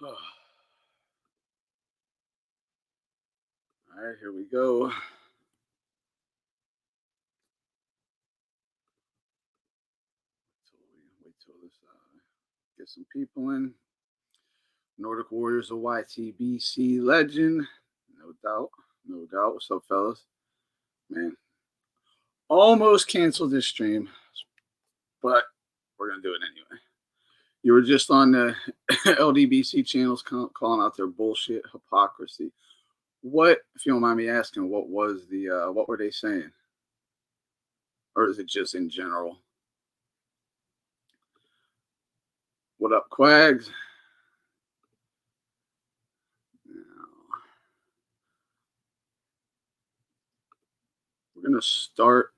All right, here we go. Wait till this get some people in. Nordic Warriors of YTBC legend, no doubt, no doubt. What's up, fellas? Man, almost canceled this stream, but we're gonna do it anyway. You were just on the LDBC channels calling out their bullshit hypocrisy. What, if you don't mind me asking, what was the what were they saying, or is it just in general? What up, Quags? We're gonna start.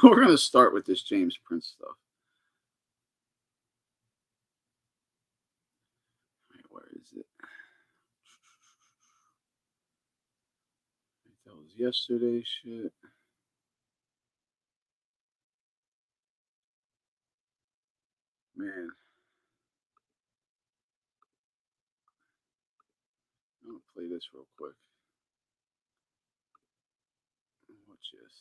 We're gonna start with this James Prince stuff. Where is it? That was yesterday's shit. Man. I'm gonna play this real quick. Watch this.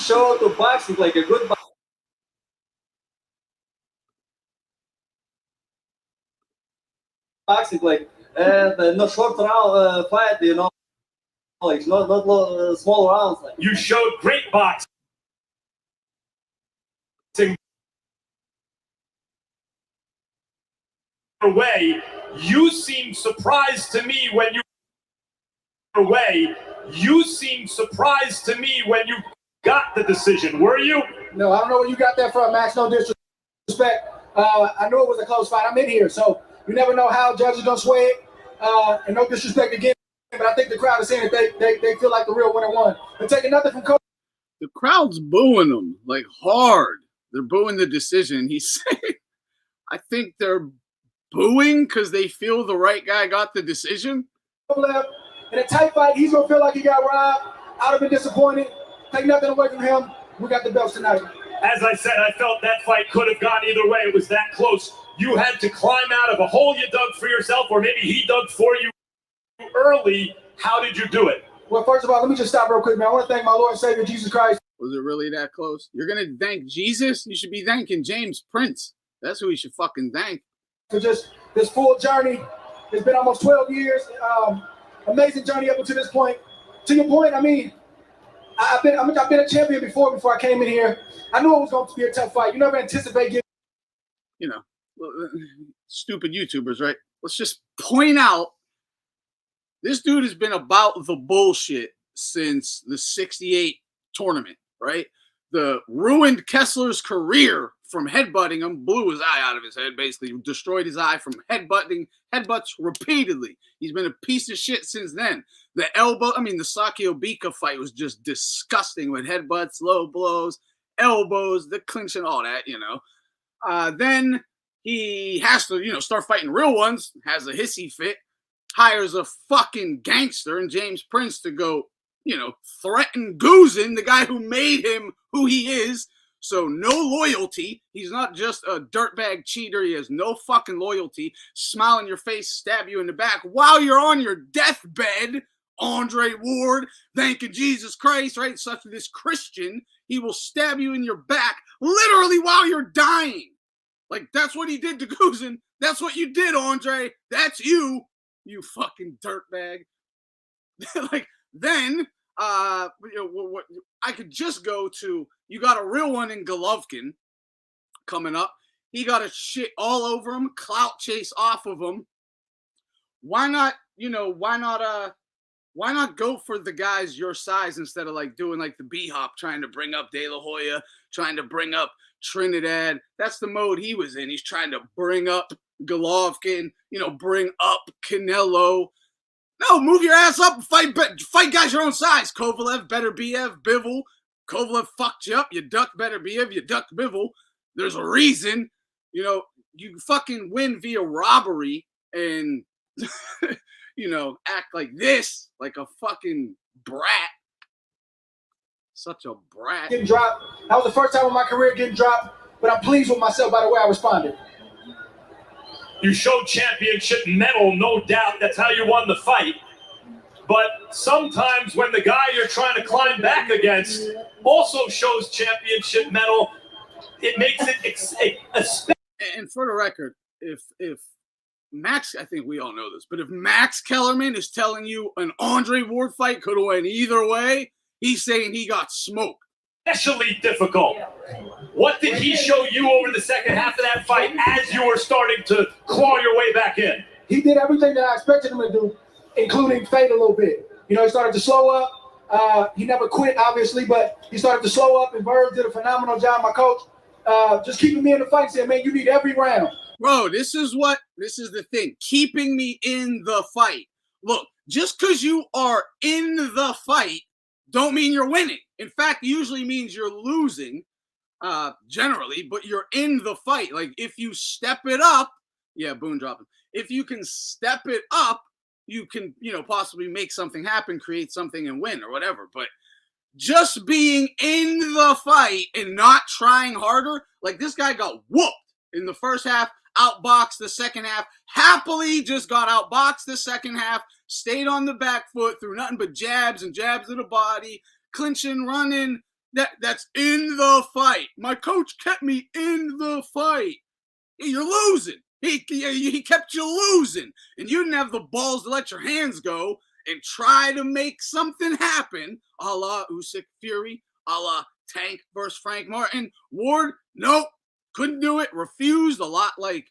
Show to boxing like a good boxing like and no short round fight, you know, like not small rounds. Like you showed great boxing. Way, you seemed surprised to me when you got the decision. Were you? No, I don't know where you got that from, Max. No disrespect. I knew it was a close fight. I'm in here, so you never know how judges don't sway it. And no disrespect again, but I think the crowd is saying that they feel like the real winner won. They're taking nothing from Coach. The crowd's booing them like hard. They're booing the decision. He's saying, I think they're booing because they feel the right guy got the decision. Left in a tight fight, he's gonna feel like he got robbed. I'd have been disappointed. Take nothing away from him. We got the belts tonight. As I said, I felt that fight could have gone either way. It was that close. You had to climb out of a hole you dug for yourself, or maybe he dug for you early. How did you do it? Well, first of all, let me just stop real quick, man. I want to thank my Lord and Savior, Jesus Christ. Was it really that close? You're going to thank Jesus? You should be thanking James Prince. That's who you should fucking thank. For just this full journey. It's been almost 12 years. Amazing journey up until this point. To your point, I mean, I've been a champion before I came in here. I knew it was going to be a tough fight. You never anticipate getting. You know, stupid YouTubers, right? Let's just point out this dude has been about the bullshit since the 68 tournament, right? The ruined Kessler's career from headbutting him, blew his eye out of his head, basically destroyed his eye from headbutts repeatedly. He's been a piece of shit since then. The Sakio Bika fight was just disgusting with headbutts, low blows, elbows, the clinch and all that, you know. Then he has to, start fighting real ones, has a hissy fit, hires a fucking gangster and James Prince to go, threaten Guzin, the guy who made him who he is. So no loyalty. He's not just a dirtbag cheater. He has no fucking loyalty. Smile in your face, stab you in the back while you're on your deathbed. Andre Ward, thanking Jesus Christ, right? Such this Christian, he will stab you in your back literally while you're dying. Like, that's what he did to Guzin. That's what you did, Andre. That's you fucking dirtbag. Like, then, I could just go to, you got a real one in Golovkin coming up. He got a shit all over him, clout chase off of him. Why not go for the guys your size instead of like doing like the B-hop, trying to bring up De La Hoya, trying to bring up Trinidad. That's the mode he was in. He's trying to bring up Golovkin, bring up Canelo. No, move your ass up and fight guys your own size. Kovalev, better Biev, Bivol. Kovalev fucked you up. You ducked better Biev, you ducked Bivol. There's a reason. You fucking win via robbery and, act like this, like a fucking brat. Such a brat. Getting dropped. That was the first time in my career getting dropped, but I'm pleased with myself by the way I responded. You showed championship mettle, no doubt. That's how you won the fight. But sometimes when the guy you're trying to climb back against also shows championship mettle, it makes it And for the record, if Max, I think we all know this, but if Max Kellerman is telling you an Andre Ward fight could have went either way, he's saying he got smoked. especially difficult. What did he show you over the second half of that fight as you were starting to claw your way back in? He did everything that I expected him to do, including fade a little bit. You know, he started to slow up. He never quit, obviously, but he started to slow up, and Verg did a phenomenal job, my coach, just keeping me in the fight, saying, man, you need every round. Bro, this is the thing. Keeping me in the fight. Look, just because you are in the fight don't mean you're winning. In fact, it usually means you're losing, generally, but you're in the fight. Like, if you step it up, yeah, Boone dropping. If you can step it up, you can, possibly make something happen, create something and win or whatever. But just being in the fight and not trying harder, like this guy got whooped in the first half, outboxed the second half, happily just got outboxed the second half, stayed on the back foot, threw nothing but jabs and jabs to the body, clinching, running. That's in the fight. My coach kept me in the fight. You're losing. He kept you losing. And you didn't have the balls to let your hands go and try to make something happen, a la Usyk Fury, a la Tank versus Frank Martin. Ward, nope, couldn't do it, refused, a lot like,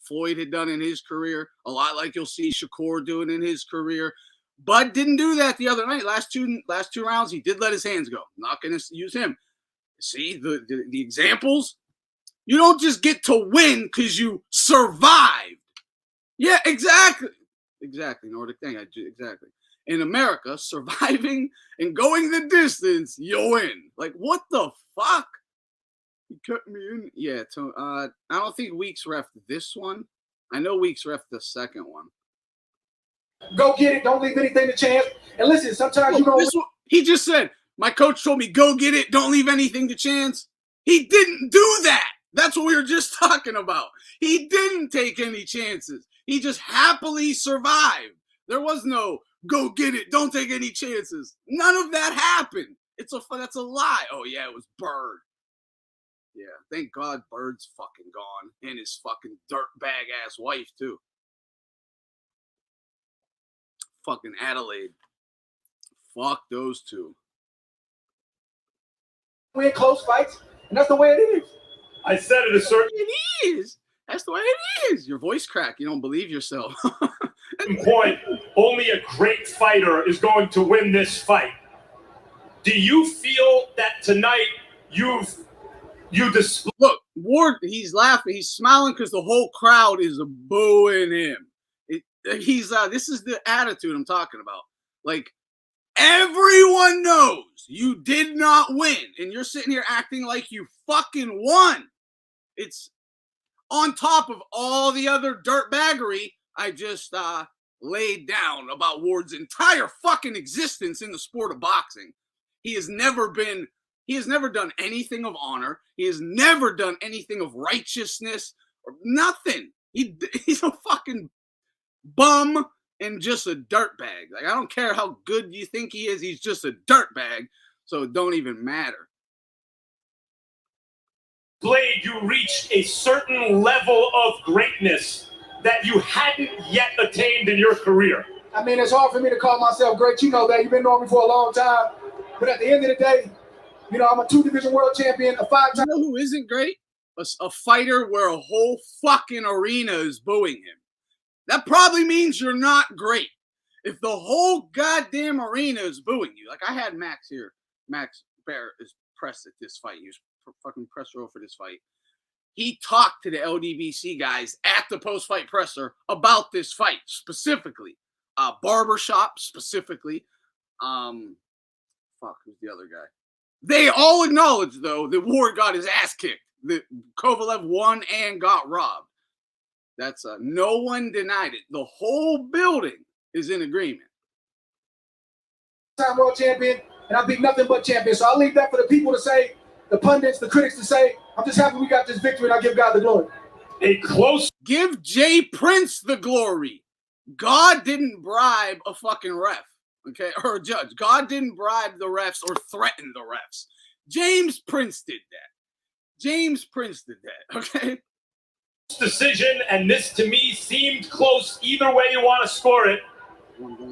Floyd had done in his career, a lot like you'll see Shakur doing in his career. Bud didn't do that the other night. Last two rounds, he did let his hands go. Not going to use him. See, the examples? You don't just get to win because you survived. Yeah, exactly. Exactly, Nordic thing. Exactly. In America, surviving and going the distance, you win. Like, what the fuck? He cut me in. Yeah, I don't think Weeks ref this one. I know Weeks ref the second one. Go get it. Don't leave anything to chance. And listen, sometimes he just said, my coach told me, go get it. Don't leave anything to chance. He didn't do that. That's what we were just talking about. He didn't take any chances. He just happily survived. There was no go get it, don't take any chances. None of that happened. That's a lie. Oh yeah, it was Bird. Yeah, thank God Bird's fucking gone, and his fucking dirtbag ass wife too. Fucking Adelaide. Fuck those two. win close fights, and that's the way it is. I said it a certain It is. That's the way it is. Your voice crack. You don't believe yourself. point, only a great fighter is going to win this fight. Do you feel that tonight you displayed? Look, Ward, he's laughing. He's smiling because the whole crowd is booing him. This is the attitude I'm talking about. Like, everyone knows you did not win, and you're sitting here acting like you fucking won. It's on top of all the other dirtbaggery I just laid down about Ward's entire fucking existence in the sport of boxing. He has never done anything of honor. He has never done anything of righteousness or nothing. He's a fucking bum and just a dirtbag. Like, I don't care how good you think he is. He's just a dirtbag, so it don't even matter. Blade, you reached a certain level of greatness that you hadn't yet attained in your career. I mean, it's hard for me to call myself great. You know that. You've been knowing me for a long time. But at the end of the day, I'm a 2-division world champion, a 5-time. You know who isn't great? A fighter where a whole fucking arena is booing him. That probably means you're not great. If the whole goddamn arena is booing you. Like, I had Max here. Max Bear is pressed at this fight. He was fucking press row for this fight. He talked to the LDBC guys at the post-fight presser about this fight specifically. Barbershop specifically. Who's the other guy? They all acknowledged, though, that Ward got his ass kicked. That Kovalev won and got robbed. That's no one denied it. The whole building is in agreement. Time world champion, and I beat nothing but champions. So I'll leave that for the people to say, the pundits, the critics to say. I'm just happy we got this victory, and I give God the glory. A close. Give Jay Prince the glory. God didn't bribe a fucking ref, okay, or a judge. God didn't bribe the refs or threaten the refs. James Prince did that. James Prince did that, okay? Decision, and this to me seemed close either way you want to score it.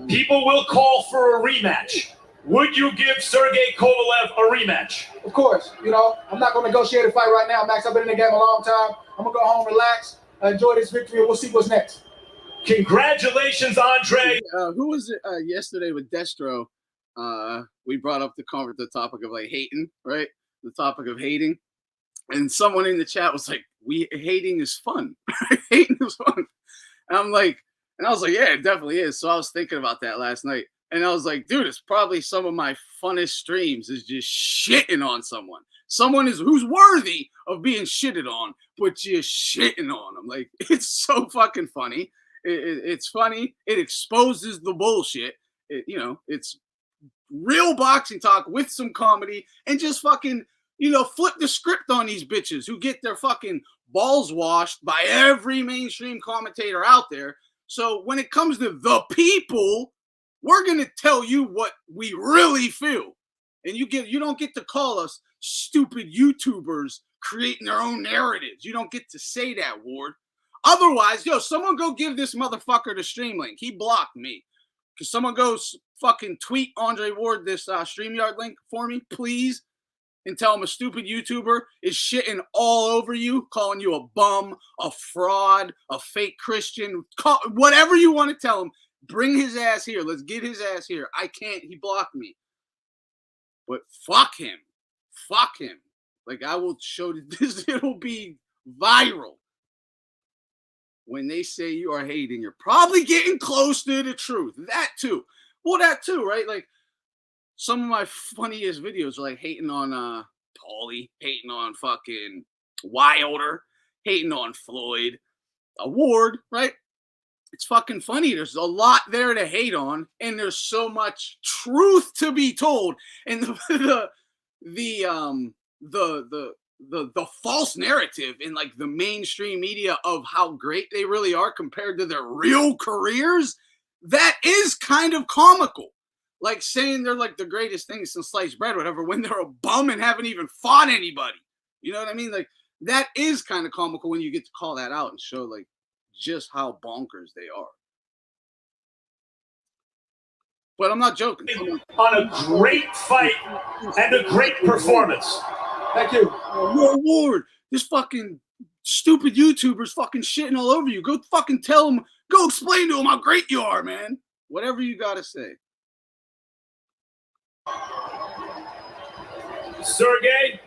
People will call for a rematch. Would you give Sergey Kovalev a rematch? Of course, you know, I'm not going to negotiate a fight right now, Max. I've been in the game a long time. I'm going to go home, relax, enjoy this victory, and we'll see what's next. Congratulations, Andre. Who was it yesterday with Destro? We brought up the topic of like hating, right? The topic of hating. And someone in the chat was like, hating is fun. Hating is fun. And I'm like, and I was like, yeah, it definitely is. So I was thinking about that last night. And I was like, dude, it's probably some of my funnest streams is just shitting on someone. Someone who's worthy of being shitted on, but just shitting on them. Like, it's so fucking funny. It's funny. It exposes the bullshit. It's real boxing talk with some comedy and just fucking, flip the script on these bitches who get their fucking balls washed by every mainstream commentator out there. So when it comes to the people, we're going to tell you what we really feel. And you don't get to call us stupid YouTubers creating their own narratives. You don't get to say that, Ward. Otherwise, someone go give this motherfucker the stream link. He blocked me. Could someone go fucking tweet Andre Ward this StreamYard link for me, please? And tell him a stupid YouTuber is shitting all over you, calling you a bum, a fraud, a fake Christian, whatever you want to tell him. Bring his ass here. Let's get his ass here. I can't. He blocked me. But fuck him. Fuck him. Like, I will show this. It'll be viral. When they say you are hating, you're probably getting close to the truth. That too. Well, that too, right? Like, some of my funniest videos are like hating on Paulie, hating on fucking Wilder, hating on Floyd, Ward, right? It's fucking funny. There's a lot there to hate on, and there's so much truth to be told. And the false narrative in like the mainstream media of how great they really are compared to their real careers, that is kind of comical. Like saying they're like the greatest thing since sliced bread, whatever, when they're a bum and haven't even fought anybody. You know what I mean? Like, that is kind of comical when you get to call that out and show like just how bonkers they are. But I'm not joking. On a great fight and a great performance. Thank you. Your Ward, this fucking stupid YouTuber's fucking shitting all over you. Go fucking tell him, go explain to him how great you are, man. Whatever you got to say. Sergey,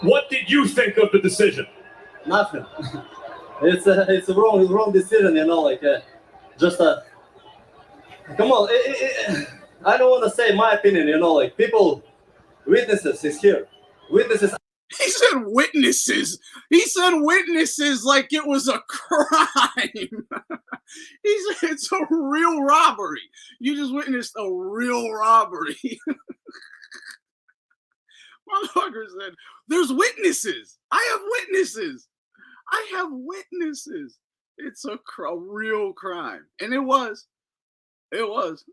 what did you think of the decision? Nothing. It's a wrong decision, come on. I don't want to say my opinion, like people, witnesses is here. Witnesses. He said witnesses. He said witnesses like it was a crime. He said it's a real robbery. You just witnessed a real robbery. Motherfucker said, there's witnesses. I have witnesses. I have witnesses. It's a real crime. And it was. It was.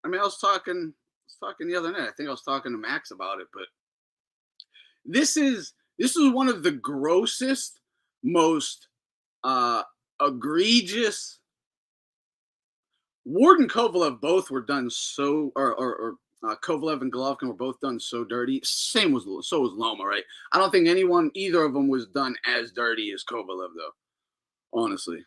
I mean, I was talking the other night. I think I was talking to Max about it, but this is one of the grossest, most egregious. Ward and Kovalev both were done so, or Kovalev and Golovkin were both done so dirty. So was Loma, right? I don't think either of them was done as dirty as Kovalev, though. Honestly,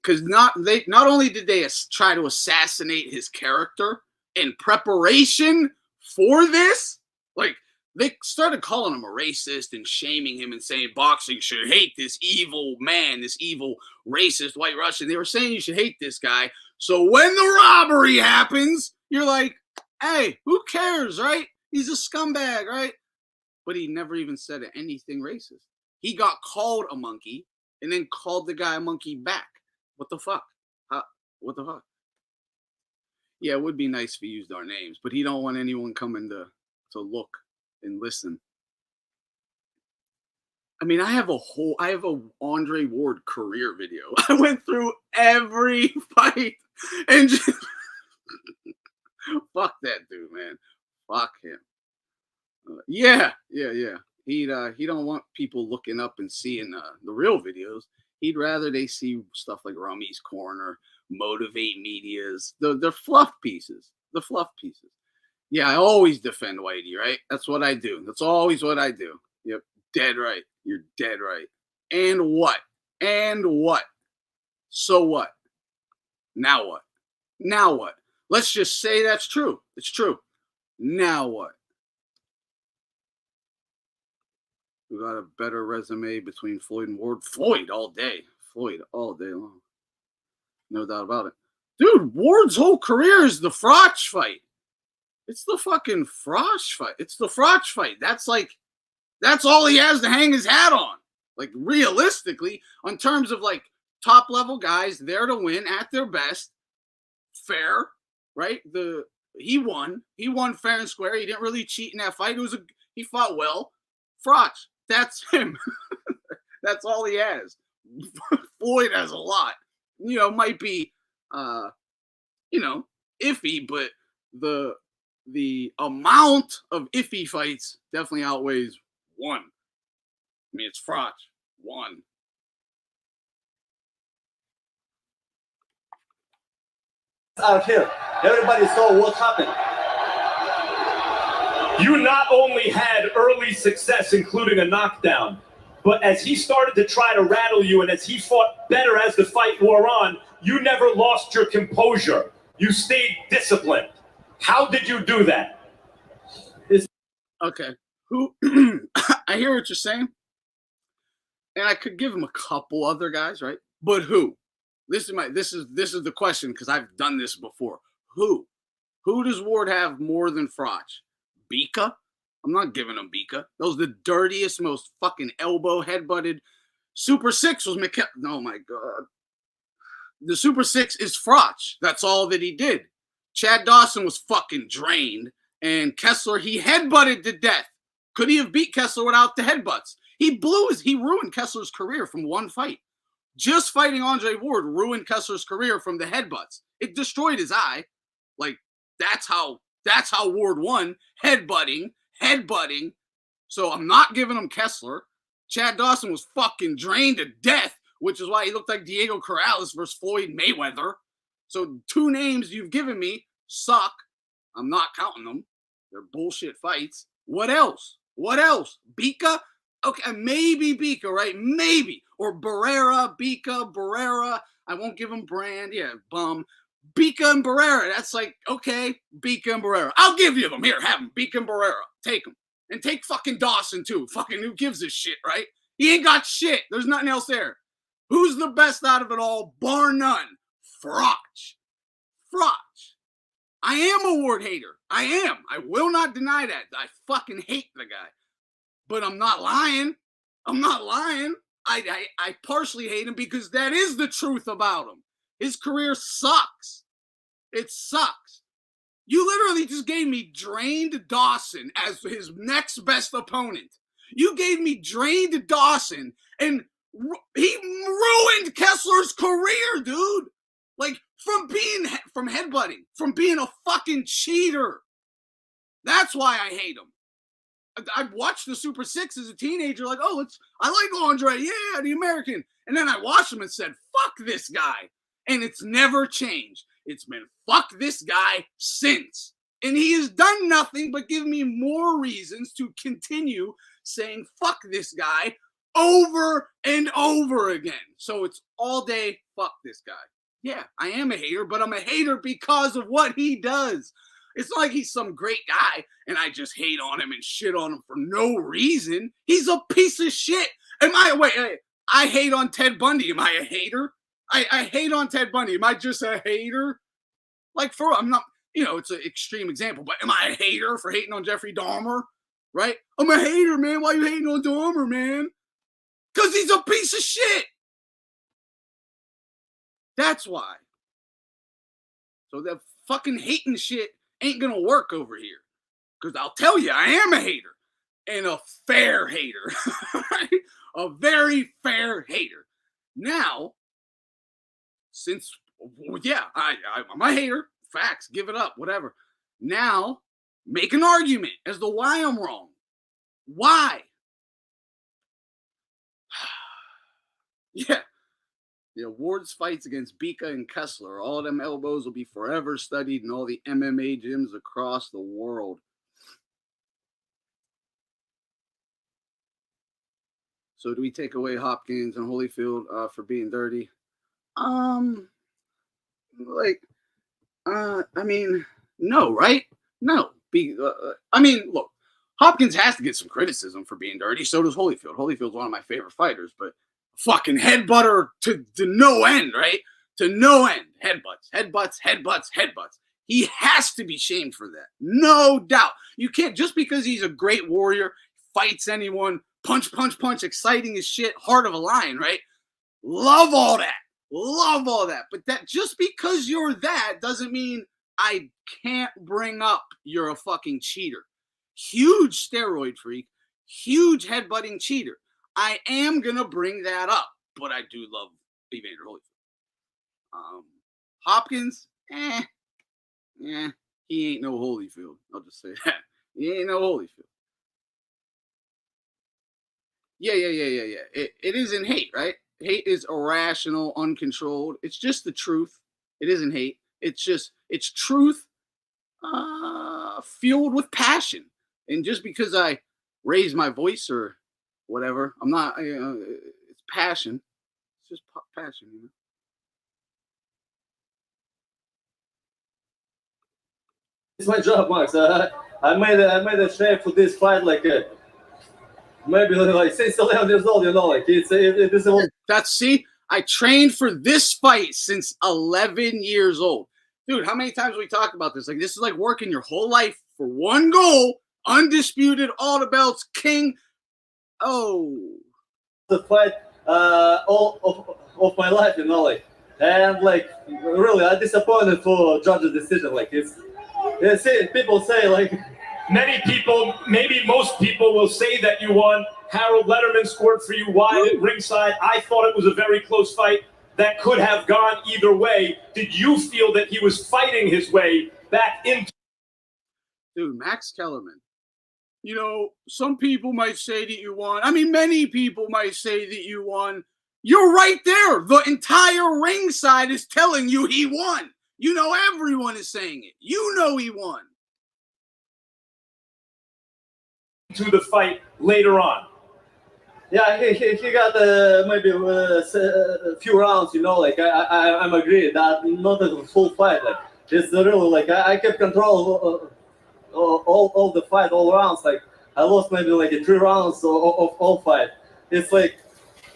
because not only did they try to assassinate his character in preparation for this, like they started calling him a racist and shaming him and saying boxing should hate this evil man, this evil racist white Russian. They were saying you should hate this guy. So when the robbery happens, you're like, hey, who cares, right? He's a scumbag, right? But he never even said anything racist. He got called a monkey and then called the guy a monkey back. What the fuck? What the fuck? Yeah, it would be nice if he used our names, but he don't want anyone coming to look and listen. I mean, I have a Andre Ward career video. I went through every fight and just fuck that dude, man. Fuck him. Yeah. He don't want people looking up and seeing the real videos. He'd rather they see stuff like Rummy's Corner, Motivate Media's, the fluff pieces. The fluff pieces. Yeah, I always defend Whitey, right? That's what I do. That's always what I do. Yep, dead right. You're dead right. And what? And what? So what? Now what? Now what? Let's just say that's true. It's true. Now what? We got a better resume between Floyd and Ward. Floyd all day. Floyd all day long. No doubt about it. Dude, Ward's whole career is the Froch fight. It's the fucking Froch fight. It's the Froch fight. That's all he has to hang his hat on. Like, realistically, on terms of like top level guys there to win at their best, fair, right? He won fair and square. He didn't really cheat in that fight. He fought well. Froch, that's him. That's all he has. Floyd has a lot. Might be iffy, but the amount of iffy fights definitely outweighs one. I mean, it's Froch. One. Out here, everybody saw what happened. You not only had early success, including a knockdown, but as he started to try to rattle you and as he fought better as the fight wore on, you never lost your composure. You stayed disciplined. How did you do that? Okay. Who? I hear what you're saying. And I could give him a couple other guys, right? But who? This is the question, because I've done this before. Who? Who does Ward have more than Froch? Bika? I'm not giving him Bika. That was the dirtiest, most fucking elbow headbutted. Super 6 was McKell. Oh my God. The Super 6 is Froch. That's all that he did. Chad Dawson was fucking drained. And Kessler, he headbutted to death. Could he have beat Kessler without the headbutts? He ruined Kessler's career from one fight. Just fighting Andre Ward ruined Kessler's career from the headbutts. It destroyed his eye. Like, that's how Ward won. Headbutting. So I'm not giving him Kessler. Chad Dawson was fucking drained to death, which is why he looked like Diego Corrales versus Floyd Mayweather. So 2 names you've given me suck. I'm not counting them. They're bullshit fights. What else? Bika? Okay, maybe Bika, right? Maybe. Or Barrera, Bika, Barrera. I won't give him Brand. Yeah, bum. Bika and Barrera. That's like, okay, Bika and Barrera. I'll give you them. Here, have them. Bika and Barrera. Take them. And take fucking Dawson, too. Fucking who gives a shit, right? He ain't got shit. There's nothing else there. Who's the best out of it all? Bar none. Froch. I am a Ward hater. I am. I will not deny that. I fucking hate the guy. But I'm not lying. I partially hate him because that is the truth about him. His career sucks. It sucks. You literally just gave me drained Dawson as his next best opponent. You gave me drained Dawson, and he ruined Kessler's career, dude. Like, from headbutting, from being a fucking cheater. That's why I hate him. I watched the Super 6 as a teenager, like, I like Andre, yeah, the American. And then I watched him and said, fuck this guy. And it's never changed. It's been fuck this guy since. And he has done nothing but give me more reasons to continue saying fuck this guy over and over again. So it's all day fuck this guy. Yeah, I am a hater, but I'm a hater because of what he does. It's not like he's some great guy and I just hate on him and shit on him for no reason. He's a piece of shit. I hate on Ted Bundy. Am I a hater? I hate on Ted Bundy. Am I just a hater? Like, I'm not, it's an extreme example, but am I a hater for hating on Jeffrey Dahmer? Right? I'm a hater, man. Why are you hating on Dahmer, man? Because he's a piece of shit. That's why. So that fucking hating shit ain't gonna work over here. Because I'll tell you, I am a hater. And a fair hater. A very fair hater. Now, since, yeah, I'm a hater. Facts, give it up, whatever. Now, make an argument as to why I'm wrong. Why? Yeah. The awards fights against Bika and Kessler, all of them elbows will be forever studied in all the MMA gyms across the world. So do we take away Hopkins and Holyfield for being dirty? I mean, no, right? No. I mean, look, Hopkins has to get some criticism for being dirty. So does Holyfield. Holyfield's one of my favorite fighters, but fucking headbutter to no end, right? To no end. Headbutts. He has to be shamed for that. No doubt. You can't, just because he's a great warrior, fights anyone, punch, exciting as shit, heart of a lion, right? Love all that. But that just because you're that doesn't mean I can't bring up you're a fucking cheater. Huge steroid freak, huge headbutting cheater. I am going to bring that up, but I do love Evander Holyfield. Hopkins, he ain't no Holyfield. I'll just say that. He ain't no Holyfield. Yeah. It isn't hate, right? Hate is irrational, uncontrolled. It's just the truth. It isn't hate. It's truth fueled with passion. And just because I raise my voice or whatever, I'm not, it's passion. It's just passion, you know? It's my job, Max. I made a shape for this fight maybe like since 11 years old, you know, like see, I trained for this fight since 11 years old. Dude, how many times we talked about this? Like, this is like working your whole life for one goal, undisputed, all the belts, king. Oh. The fight all of my life, you know, like, and like, really, I'm disappointed for judge's decision. Like, people say, like, many people, maybe most people will say that you won. Harold Letterman scored for you wide at ringside. I thought it was a very close fight that could have gone either way. Did you feel that he was fighting his way back into? Dude, Max Kellerman. You know, some people might say that you won. I mean, many people might say that you won. You're right there. The entire ringside is telling you he won. You know, everyone is saying it. You know he won. To the fight later on. Yeah, he got maybe a few rounds, you know, like I'm agree that not a full fight. Like, it's really like I kept control all the fight, all rounds. Like, I lost maybe like 3 rounds of all fight. It's like,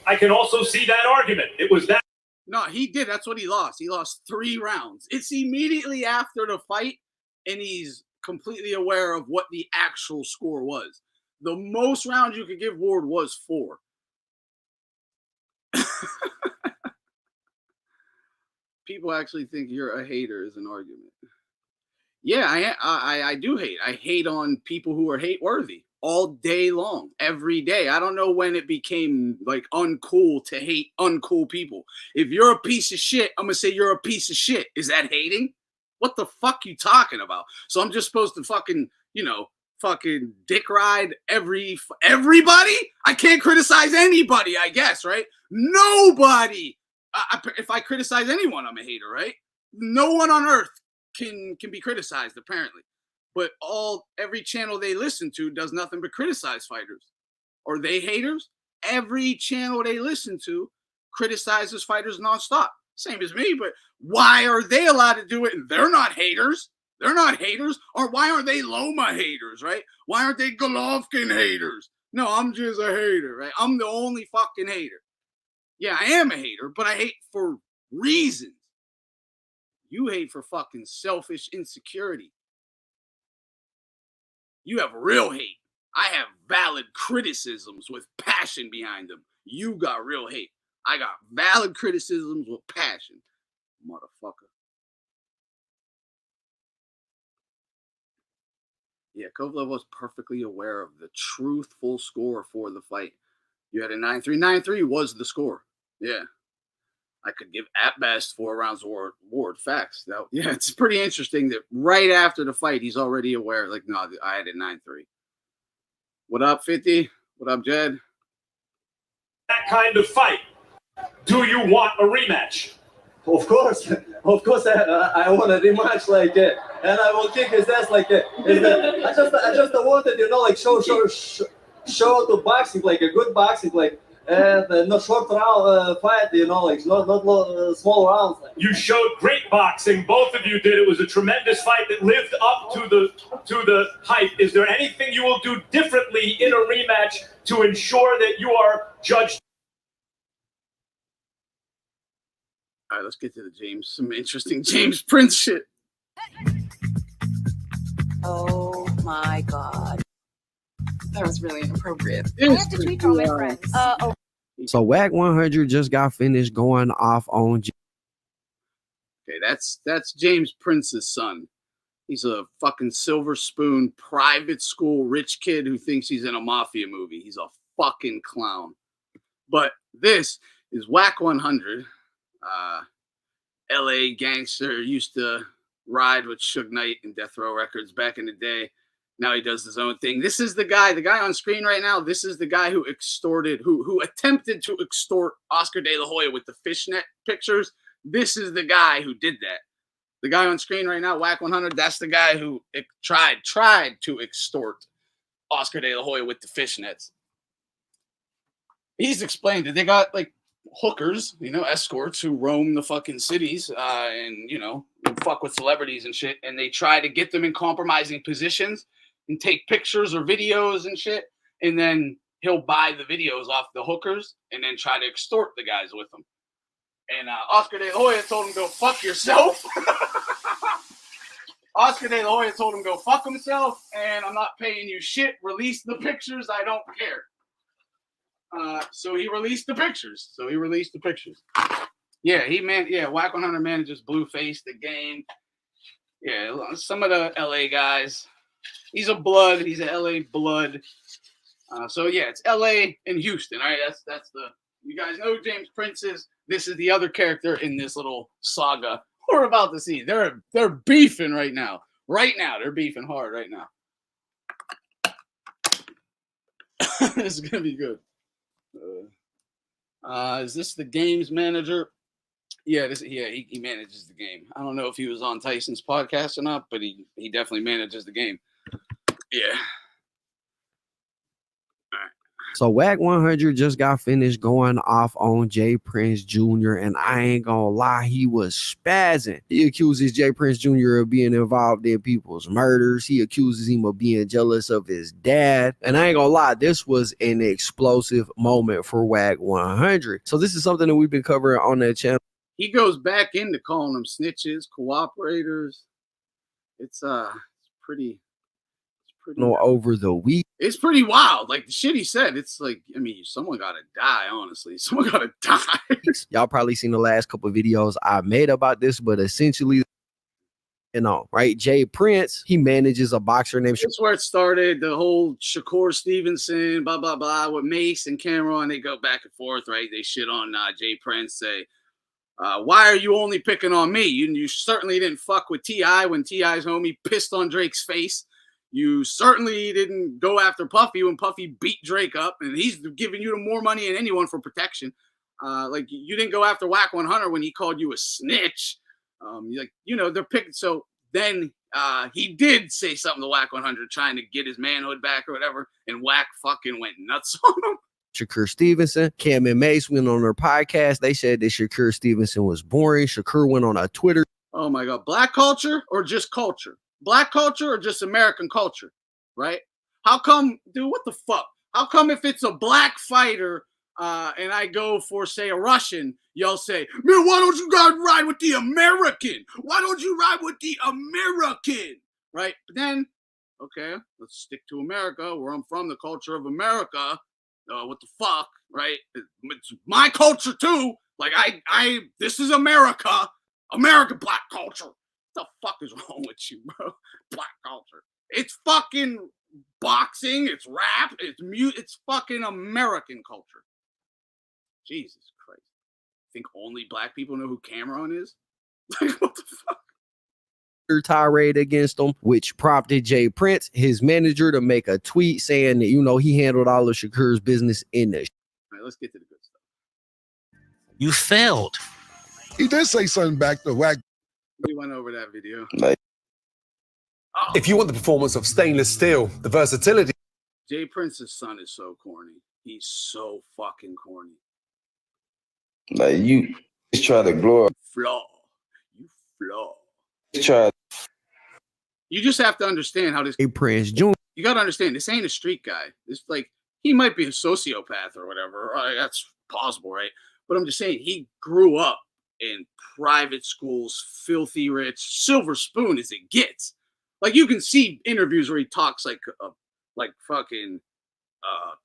I can also see that argument. It was that. No, he did. That's what he lost. He lost 3 rounds. It's immediately after the fight, and he's completely aware of what the actual score was. The most rounds you could give Ward was 4. People actually think you're a hater is an argument. Yeah, I do hate. I hate on people who are hate worthy all day long, every day. I don't know when it became like uncool to hate uncool people. If you're a piece of shit, I'm gonna say you're a piece of shit. Is that hating? What the fuck you talking about? So I'm just supposed to fucking, you know, fucking dick ride everybody? I can't criticize anybody, I guess, right? Nobody. If I criticize anyone, I'm a hater, right? No one on earth can be criticized, apparently. But every channel they listen to does nothing but criticize fighters. Are they haters? Every channel they listen to criticizes fighters nonstop. Same as me, but why are they allowed to do it and they're not haters? They're not haters. Or why aren't they Loma haters, right? Why aren't they Golovkin haters? No, I'm just a hater, right? I'm the only fucking hater. Yeah, I am a hater, but I hate for reasons. You hate for fucking selfish insecurity. You have real hate. I have valid criticisms with passion behind them. You got real hate. I got valid criticisms with passion. Motherfucker. Yeah, Kovalev was perfectly aware of the truthful score for the fight. You had a 9-3. 9-3 was the score. Yeah. I could give at best 4 rounds award. Facts. Now, yeah, it's pretty interesting that right after the fight, he's already aware. Like, no, I had a 9-3. What up, 50? What up, Jed? That kind of fight. Do you want a rematch? Of course, I want a rematch, like, and I will kick his ass, like, I just wanted, you know, like, show to boxing, like, a good boxing, like, and not short round fight, you know, like, not small rounds. Like. You showed great boxing. Both of you did. It was a tremendous fight that lived up to the hype. Is there anything you will do differently in a rematch to ensure that you are judged? All right, let's get to some interesting James Prince shit. Oh my God. That was really inappropriate. I have to tweet all my friends. So Wack 100 just got finished going off on. Okay, that's James Prince's son. He's a fucking silver spoon, private school, rich kid who thinks he's in a mafia movie. He's a fucking clown. But this is Wack 100. LA gangster, used to ride with Suge Knight and Death Row Records back in the day. Now he does his own thing. This is the guy on screen right now. This is the guy who attempted to extort Oscar De La Hoya with the fishnet pictures. This is the guy who did that. The guy on screen right now, Wack 100, that's the guy who tried to extort Oscar De La Hoya with the fishnets. He's explained that they got like hookers, you know, escorts who roam the fucking cities and, you know, fuck with celebrities and shit. And they try to get them in compromising positions and take pictures or videos and shit. And then he'll buy the videos off the hookers and then try to extort the guys with them. And Oscar De La Hoya told him, go fuck yourself. Oscar De La Hoya told him, go fuck himself. And I'm not paying you shit. Release the pictures. I don't care. So he released the pictures. Yeah, Wack 100 manages Blueface, the game. Yeah, some of the LA guys. He's a blood. He's a LA blood. So yeah, it's LA and Houston. All right, that's the. You guys know who James Prince is. This is the other character in this little saga we're about to see. They're beefing right now. Right now, they're beefing hard right now. This is gonna be good. Is this the games manager? Yeah, he manages the game. I don't know if he was on Tyson's podcast or not, but he definitely manages the game. Yeah. So Wack 100 just got finished going off on Jay Prince Jr. And I ain't gonna lie, he was spazzing. He accuses Jay Prince Jr. of being involved in people's murders. He accuses him of being jealous of his dad. And I ain't gonna lie, this was an explosive moment for Wack 100. So this is something that we've been covering on that channel. He goes back into calling them snitches, cooperators. It's pretty over the week. It's pretty wild. Like the shit he said, it's like, I mean, someone gotta die, honestly. Someone gotta die. Y'all probably seen the last couple of videos I made about this, but essentially, you know, right? Jay Prince, he manages a boxer named That's where it started. The whole Shakur Stevenson, blah, blah, blah, with Mace and Cameron, they go back and forth, right? They shit on Jay Prince, say, why are you only picking on me? You certainly didn't fuck with T.I. when T.I.'s homie pissed on Drake's face. You certainly didn't go after Puffy when Puffy beat Drake up, and he's giving you more money than anyone for protection. Like, you didn't go after Wack 100 when he called you a snitch. Like, you know, they're picking. So then he did say something to Wack 100 trying to get his manhood back or whatever, and Wack fucking went nuts on him. Shakur Stevenson, Cam and Mace went on their podcast. They said that Shakur Stevenson was boring. Shakur went on a Twitter. Oh my God. Black culture or just culture? Black culture or just American culture, right? How come, dude, what the fuck? How come if it's a black fighter and I go for, say, a Russian, y'all say, man, why don't you guys ride with the American? Why don't you ride with the American? Right? But then, okay, let's stick to America, where I'm from, the culture of America. What the fuck, right? It's my culture too. Like, this is America. American black culture. What the fuck is wrong with you, bro? Black culture. It's fucking boxing, it's rap, it's fucking American culture. Jesus Christ. Think only black people know who Cameron is? Like, what the fuck? Tirade against him, which prompted Jay Prince, his manager, to make a tweet saying that, you know, he handled all of Shakur's business in the. All right, let's get to the good stuff. You failed. He did say something back to Wack. We went over that video. If you want the performance of stainless steel, the versatility. Jay Prince's son is so corny. He's so fucking corny. Like, you just try to glorify. You flaw. Try. You just have to understand how this. Jay Prince Jr. You got to understand, this ain't a street guy. It's like, he might be a sociopath or whatever. That's possible, right? But I'm just saying, he grew up in private schools, filthy rich, silver spoon as it gets. Like, you can see interviews where he talks like fucking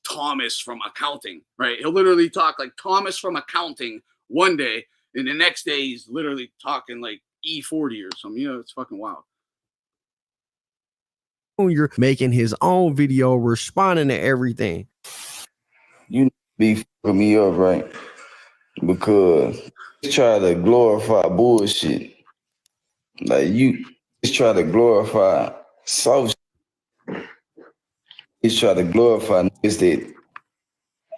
Thomas from accounting, right? He'll literally talk like Thomas from accounting one day, and the next day he's literally talking like E40 or something. You know, it's fucking wild. Jr. making his own video responding to everything. You be fucking me up, right? Because you try to glorify bullshit. Like, you just try to glorify soft shit. You try to glorify niggas that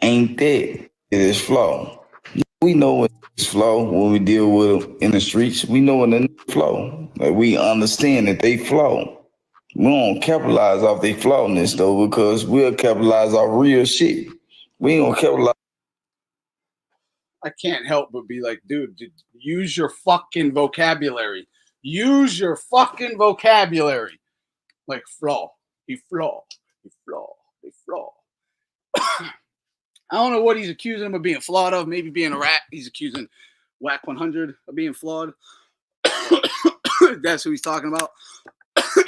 ain't that. It is flaw. We know when it's flaw when we deal with them in the streets. We know when the flaw. Like, we understand that they flaw. We don't capitalize off their flawness though, because we'll capitalize off real shit. We ain't gonna capitalize. I can't help but be like, dude, use your fucking vocabulary. Use your fucking vocabulary. Like, flaw. He flaw. He flaw. He flaw. I don't know what he's accusing him of being flawed of. Maybe being a rat. He's accusing Wack 100 of being flawed. That's who he's talking about.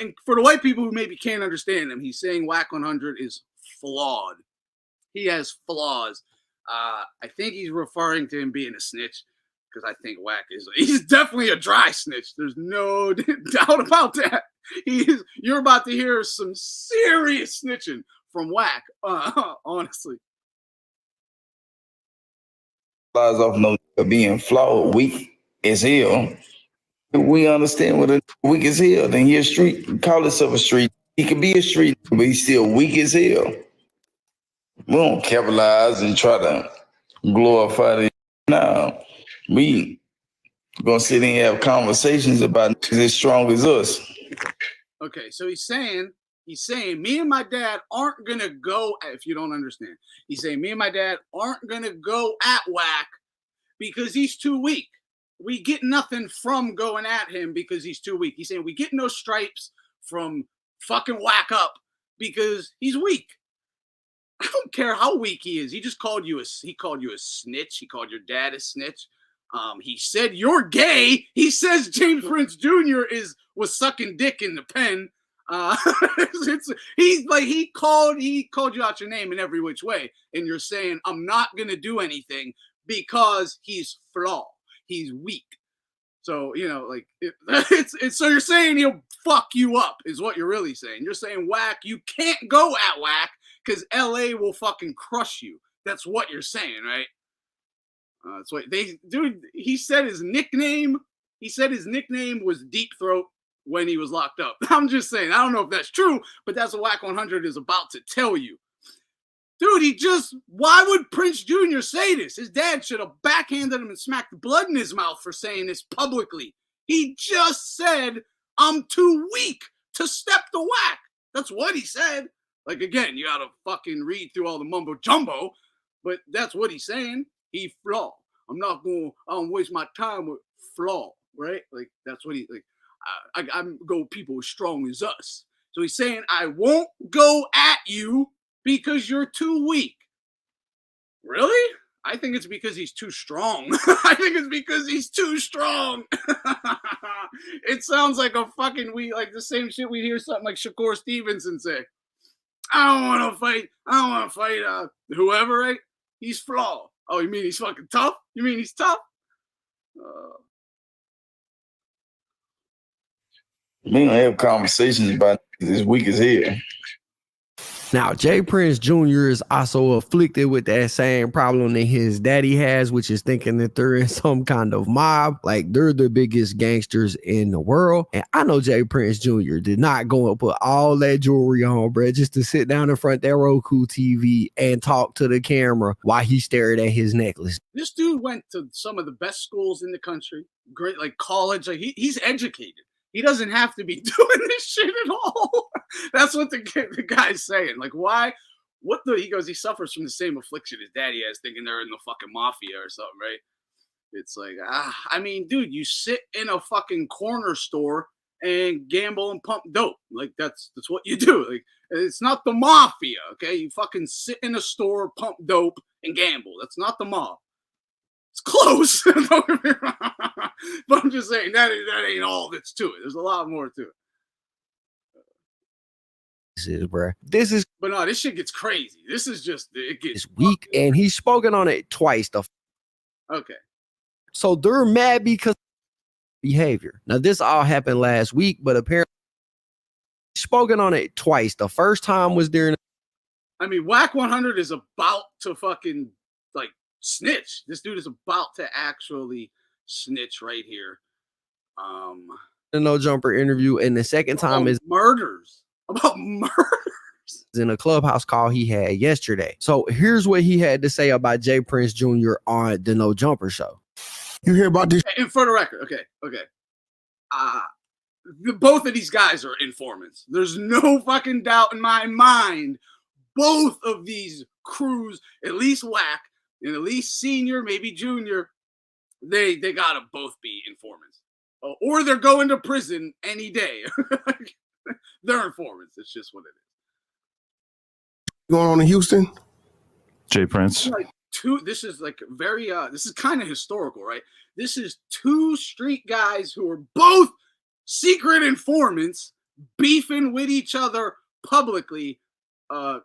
And for the white people who maybe can't understand him, he's saying Wack 100 is flawed. He has flaws. I think he's referring to him being a snitch, because I think Wack he's definitely a dry snitch. There's no doubt about that. You're about to hear some serious snitching from Wack, honestly. Off no being flawed, weak as hell. We understand what a weak as hell. Then he a street, call himself a street. He could be a street, but he's still weak as hell. We don't capitalize and try to glorify it. Now, we gonna sit and have conversations about niggas as strong as us. Okay, so he's saying me and my dad aren't gonna go. If you don't understand, he's saying me and my dad aren't gonna go at Wack because he's too weak. We get nothing from going at him because he's too weak. He's saying we get no stripes from fucking Wack up because he's weak. I don't care how weak he is. He just called you a snitch. He called your dad a snitch. He said you're gay. He says James Prince Jr. was sucking dick in the pen. He called you out your name in every which way, and you're saying I'm not gonna do anything because he's flawed. He's weak. So, you know, like so you're saying he'll fuck you up is what you're really saying. You're saying, Wack, you can't go at Wack because LA will fucking crush you. That's what you're saying, right? That's what he said his nickname. He said his nickname was Deep Throat when he was locked up. I'm just saying, I don't know if that's true, but that's what Wack 100 is about to tell you. Dude, why would Prince Jr. say this? His dad should have backhanded him and smacked the blood in his mouth for saying this publicly. He just said, I'm too weak to step to Wack. That's what he said. Like, again, you gotta fucking read through all the mumbo jumbo, but that's what he's saying. He flaw. I don't waste my time with flaw, right? Like, that's what I'm go with people as strong as us. So he's saying, I won't go at you because you're too weak. Really? I think it's because he's too strong. I think it's because he's too strong. It sounds like like the same shit we hear something like Shakur Stevenson say. I don't want to fight whoever, right? He's flawed. Oh, you mean he's fucking tough? You mean he's tough? We gonna have conversations about this week is here. Now, Jay Prince Jr. is also afflicted with that same problem that his daddy has, which is thinking that they're in some kind of mob, like they're the biggest gangsters in the world. And I know Jay Prince Jr. did not go and put all that jewelry on, bro, just to sit down in front of that Roku TV and talk to the camera while he stared at his necklace. This dude went to some of the best schools in the country, great, like college. Like he's educated. He doesn't have to be doing this shit at all. That's what the guy's saying. Like, why? He goes, he suffers from the same affliction his daddy has, thinking they're in the fucking mafia or something, right? It's like, I mean, dude, you sit in a fucking corner store and gamble and pump dope. Like, that's what you do. Like, it's not the mafia, okay? You fucking sit in a store, pump dope, and gamble. That's not the mob. It's close. Don't get me wrong. But I'm just saying that ain't all that's to it. There's a lot more to it. This is but no, this shit gets crazy. This is just it gets weak, and he's spoken on it twice. Okay. So they're mad because behavior. Now this all happened last week, but apparently he's spoken on it twice. The first time was during. I mean, Wack 100 is about to fucking like snitch. This dude is about to actually snitch right here. The No Jumper interview, and the second time is about murders in a clubhouse call he had yesterday. So here's what he had to say about Jay Prince Jr. on the No Jumper show. You hear about this? And for the record, okay. Both of these guys are informants. There's no fucking doubt in my mind. Both of these crews, at least Wack and at least Senior, maybe Junior, they gotta both be informants, or they're going to prison any day. They're informants. It's just what it is. Going on in Houston? Jay Prince. Like this is like very this is kind of historical, right? This is two street guys who are both secret informants beefing with each other publicly,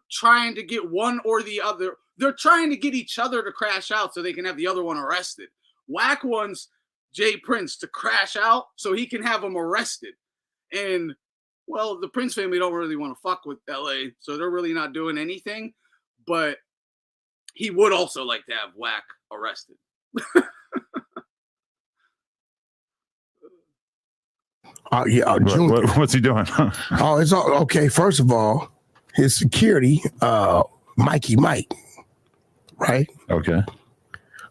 trying to get one or the other. They're trying to get each other to crash out so they can have the other one arrested. Wack wants Jay Prince to crash out so he can have him arrested. And, well, the Prince family don't really want to fuck with LA, so they're really not doing anything. But he would also like to have Wack arrested. What's he doing? It's all okay. First of all, his security, Mikey Mike, right? Okay.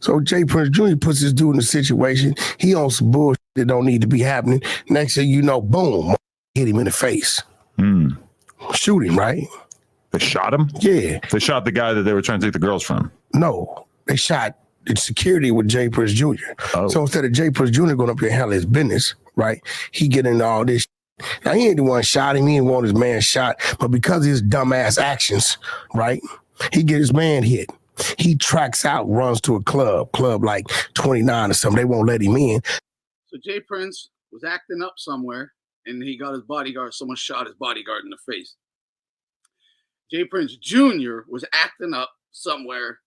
So Jay Prince Jr. puts this dude in a situation. He on some bullshit that don't need to be happening. Next thing you know, boom, hit him in the face. Shoot him, right? They shot him? Yeah. They shot the guy that they were trying to take the girls from? No, they shot the security with Jay Prince Jr. Oh. So instead of Jay Prince Jr. going up here and handle his business, right, he get into all this. Now, he ain't the one shot him. He ain't want his man shot. But because of his dumbass actions, right, he get his man hit. He tracks out, runs to a club like 29 or something. They won't let him in. So Jay Prince was acting up somewhere, and he got his bodyguard. Someone shot his bodyguard in the face. Jay Prince Jr. was acting up somewhere.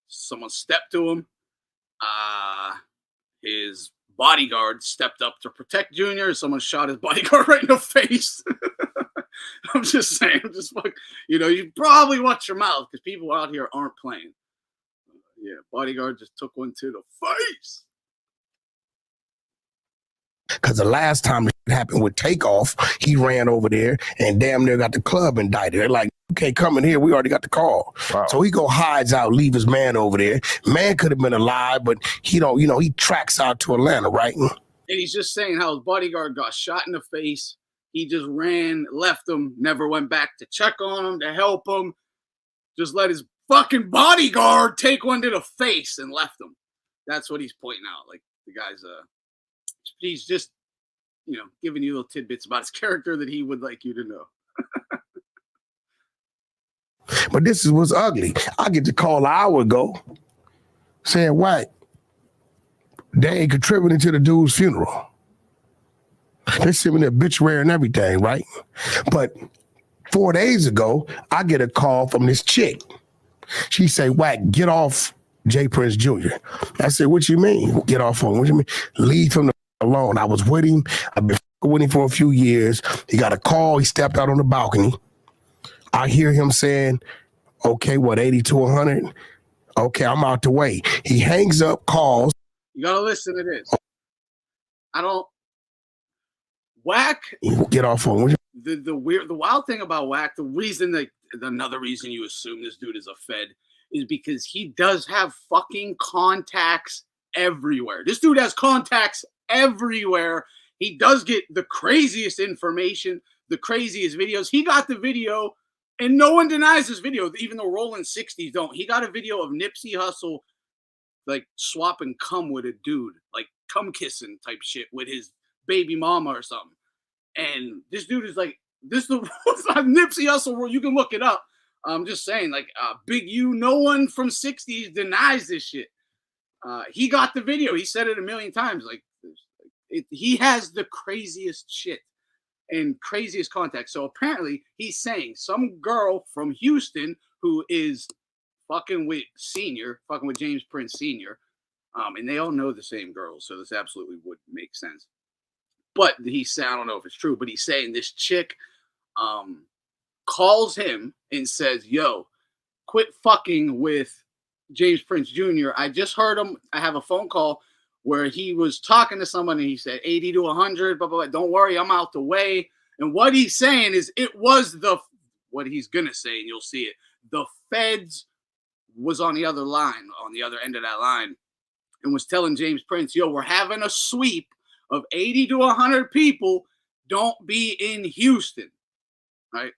Someone stepped to him. His bodyguard stepped up to protect Junior. Someone shot his bodyguard right in the face. I'm just saying, you probably watch your mouth because people out here aren't playing. Yeah, bodyguard just took one to the face. Because the last time it happened with Takeoff, he ran over there and damn near got the club indicted. They're like, okay, come in here. We already got the call. Wow. So he hides out, leave his man over there. Man could have been alive, but he tracks out to Atlanta, right? And he's just saying how his bodyguard got shot in the face. He just ran, left him, never went back to check on him, to help him. Just let his fucking bodyguard take one to the face and left him. That's what he's pointing out. Like, the guy's, he's just, giving you little tidbits about his character that he would like you to know. But this is what's ugly. I get the call an hour ago saying, what? They ain't contributing to the dude's funeral. They sent me the obituary and everything, right? But 4 days ago, I get a call from this chick. She say, Wack, get off Jay Prince Jr. I said, what you mean? Get off on? What you mean? Leave him alone. I was with him. I've been with him for a few years. He got a call. He stepped out on the balcony. I hear him saying, okay, what, 80 to 100? Okay, I'm out the way. He hangs up, calls. You gotta listen to this. I don't. Wack. Get off on the wild thing about Wack. Another reason you assume this dude is a Fed is because he does have fucking contacts everywhere. This dude has contacts everywhere. He does get the craziest information, the craziest videos. He got the video, and no one denies this video, even though Rolling 60s don't. He got a video of Nipsey Hussle like swapping cum with a dude, like cum kissing type shit with his baby mama or something. And this dude is like, this is the Nipsey Hussle rule. You can look it up. I'm just saying, like, Big U, no one from 60s denies this shit. He got the video. He said it a million times. Like, he has the craziest shit and craziest contacts. So apparently he's saying some girl from Houston who is fucking with James Prince Sr., and they all know the same girl, so this absolutely would make sense. But he said, I don't know if it's true, but he's saying this chick calls him and says, yo, quit fucking with James Prince Jr. I just heard him. I have a phone call where he was talking to someone and he said 80 to 100, blah, blah, blah. Don't worry, I'm out the way. And what he's saying is what he's going to say, and you'll see it. The feds was on the other line, on the other end of that line, and was telling James Prince, yo, we're having a sweep of 80 to 100 people. Don't be in Houston, right?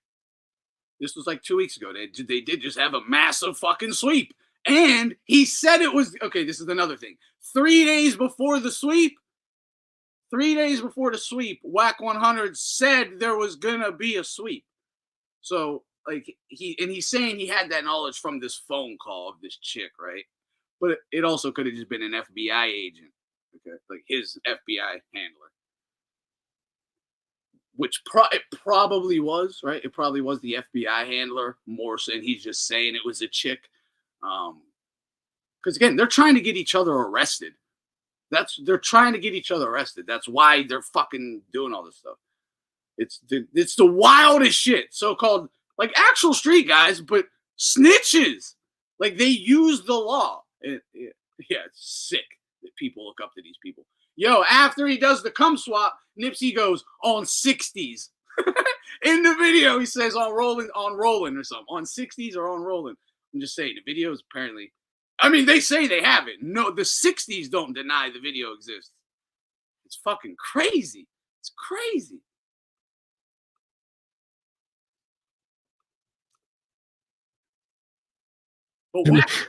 This was like 2 weeks ago. They did just have a massive fucking sweep. And he said it was, okay, this is another thing. 3 days before the sweep, Wack 100 said there was going to be a sweep. So, like, he's saying he had that knowledge from this phone call of this chick, right? But it also could have just been an FBI agent, okay, like his FBI handler, which it probably was, right? It probably was the FBI handler more so, and he's just saying it was a chick. Because again, they're trying to get each other arrested. They're trying to get each other arrested. That's why they're fucking doing all this stuff. It's the wildest shit. So-called like actual street guys, but snitches. Like they use the law. Yeah, it's sick that people look up to these people. Yo, after he does the cum swap, Nipsey goes on 60s. In the video, he says on rolling or something. On 60s or on rolling. I'm just saying, the video is apparently, I mean, they say they have it. No, the 60s don't deny the video exists. It's fucking crazy. It's crazy.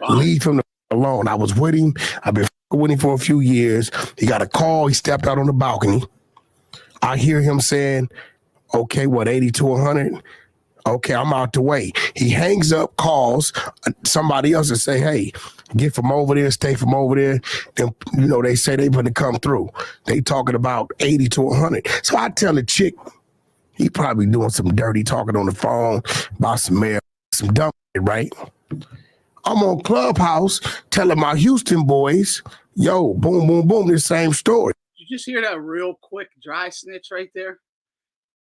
Leave him alone. I was with him. I've been with him for a few years. He got a call. He stepped out on the balcony. I hear him saying, okay, what, 80 to 100? Okay, I'm out the way. He hangs up, calls somebody else and say, hey, get from over there, stay from over there. Then, they say they going to come through. They talking about 80 to 100. So I tell the chick, he probably doing some dirty talking on the phone about some dumb shit, right? I'm on Clubhouse telling my Houston boys, yo, boom, boom, boom, this same story. Did you just hear that real quick dry snitch right there?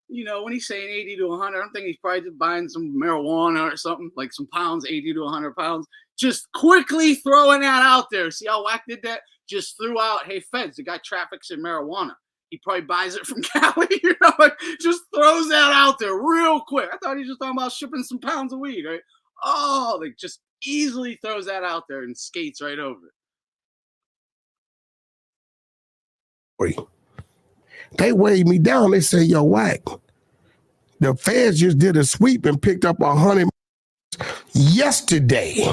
When he's saying 80 to 100, I'm thinking he's probably just buying some marijuana or something, like some pounds, 80 to 100 pounds. Just quickly throwing that out there. See how Wack did that? Just threw out, hey, feds, the guy traffics in marijuana. He probably buys it from Cali, just throws that out there real quick. I thought he was just talking about shipping some pounds of weed, right? Oh, just easily throws that out there and skates right over it. They weighed me down. They say, yo, Wack, the feds just did a sweep and picked up 100 yesterday.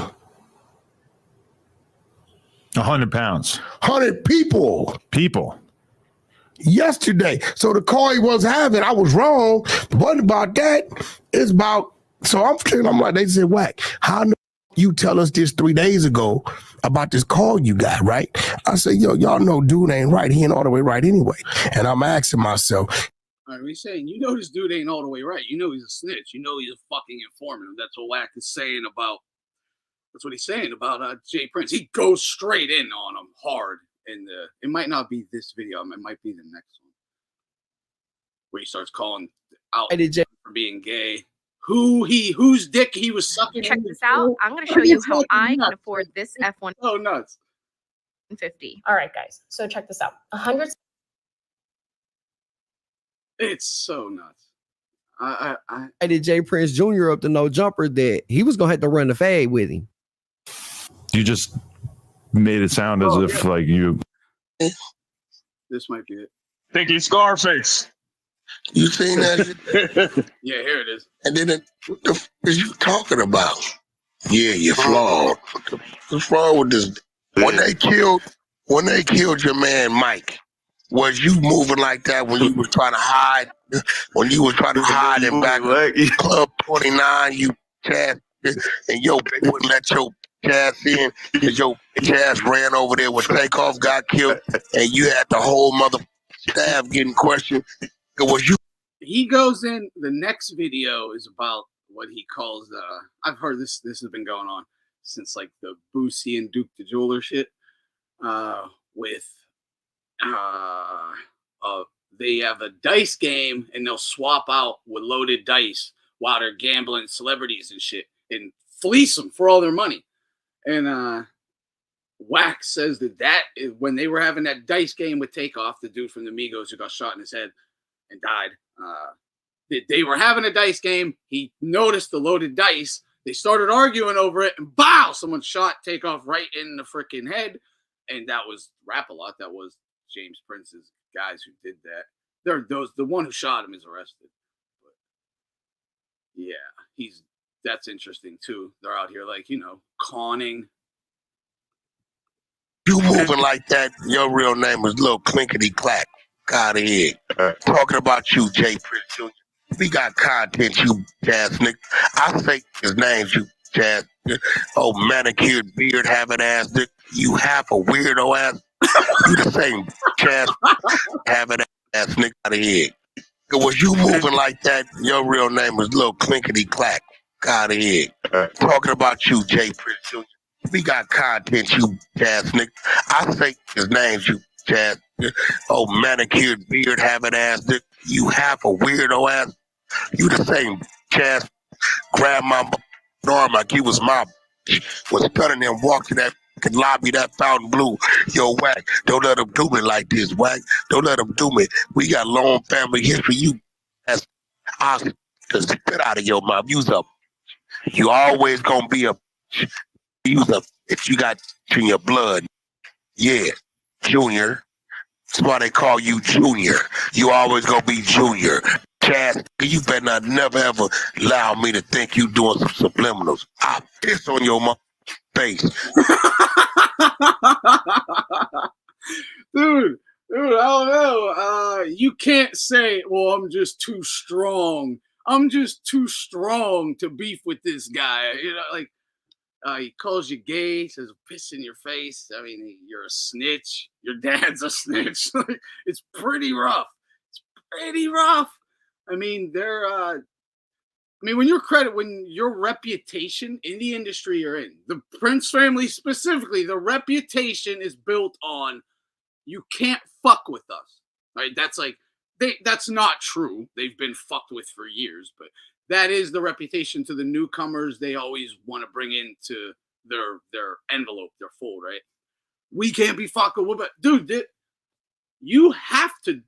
100 pounds. 100 people. Yesterday. So the call he was having, I was wrong. It wasn't about that. It's about, so I'm like, they said, Wack, how you tell us this 3 days ago about this call you got, right? I said, yo, y'all know dude ain't right. He ain't all the way right anyway. And I'm asking myself. All right, he's saying, this dude ain't all the way right. He's a snitch. He's a fucking informant. That's what Wack is saying about, that's what he's saying about Jay Prince. He goes straight in on him hard. And it might not be this video. It might be the next one. where he starts calling out Why did Jay for being gay. Whose dick he was sucking. Check in this the out. show. I'm going to show you how Fucking I nuts. can afford this F-150. Oh, nuts. All right, guys. So check this out. 100. It's so nuts. Why did Jay Prince Jr. up to no jumper that he was gonna have to run the fade with him? You just made it sound as if like you. This might be it. Think he's Scarface. You seen that? Yeah, here it is. And then what the f is you talking about? Yeah, you're flawed. What's wrong with this? When they killed your man Mike, was you moving like that when you was trying to hide? When you was trying to hide in back of Club 29, you ass, and yo wouldn't let your ass in because your ass ran over there when Takeoff got killed, and you had the whole mother staff getting questioned. Was you? He goes in. The next video is about what he calls. I've heard this. This has been going on since like the Boosie and Duke the Jeweler shit. With they have a dice game and they'll swap out with loaded dice while they're gambling celebrities and shit and fleece them for all their money. And Wack says that is when they were having that dice game with Takeoff, the dude from the Migos who got shot in his head and died. They were having a dice game. He noticed the loaded dice. They started arguing over it, and bow! Someone shot Takeoff right in the freaking head. And that was Rap-A-Lot. That was James Prince's guys who did that. The one who shot him is arrested. But yeah, that's interesting too. They're out here like, conning. You moving like that? Your real name was Lil Clinkety Clack. Out of here. Talking about you, Jay Prince Jr. We got content, you ass nigga. I say his names, you ass. Oh, manicured beard having ass nigga. You half a weirdo ass. You the same ass having ass nigga out of here. Was you moving like that? Your real name was Lil Clinkety Clack. Out of here. Talking about you, Jay Prince Jr. We got content, you ass nigga. I say his names, you ass. Oh, manicured beard having ass nigga. You half a weirdo ass. You the same ass. Grab my arm like he was my was stunning and walked to that lobby, that fountain blue. Yo, Wack, don't let him do me like this, Wack. Don't let him do me. We got long family history. You as I to spit out of your mouth. You always gonna be a if you got in your blood. Yeah, Junior. That's why they call you Junior. You always gonna be Junior. Chaz, you better not never ever allow me to think you doing some subliminals. I'll piss on your face. Dude, I don't know. You can't say, well, I'm just too strong. I'm just too strong to beef with this guy. He calls you gay, says piss in your face. I mean, you're a snitch. Your dad's a snitch. It's pretty rough. I mean, when your reputation in the industry you're in, the Prince family specifically, the reputation is built on you can't fuck with us, right? That's not true. They've been fucked with for years, but that is the reputation to the newcomers. They always want to bring into their envelope, their fold, right? We can't be fucked with, but dude, you have to.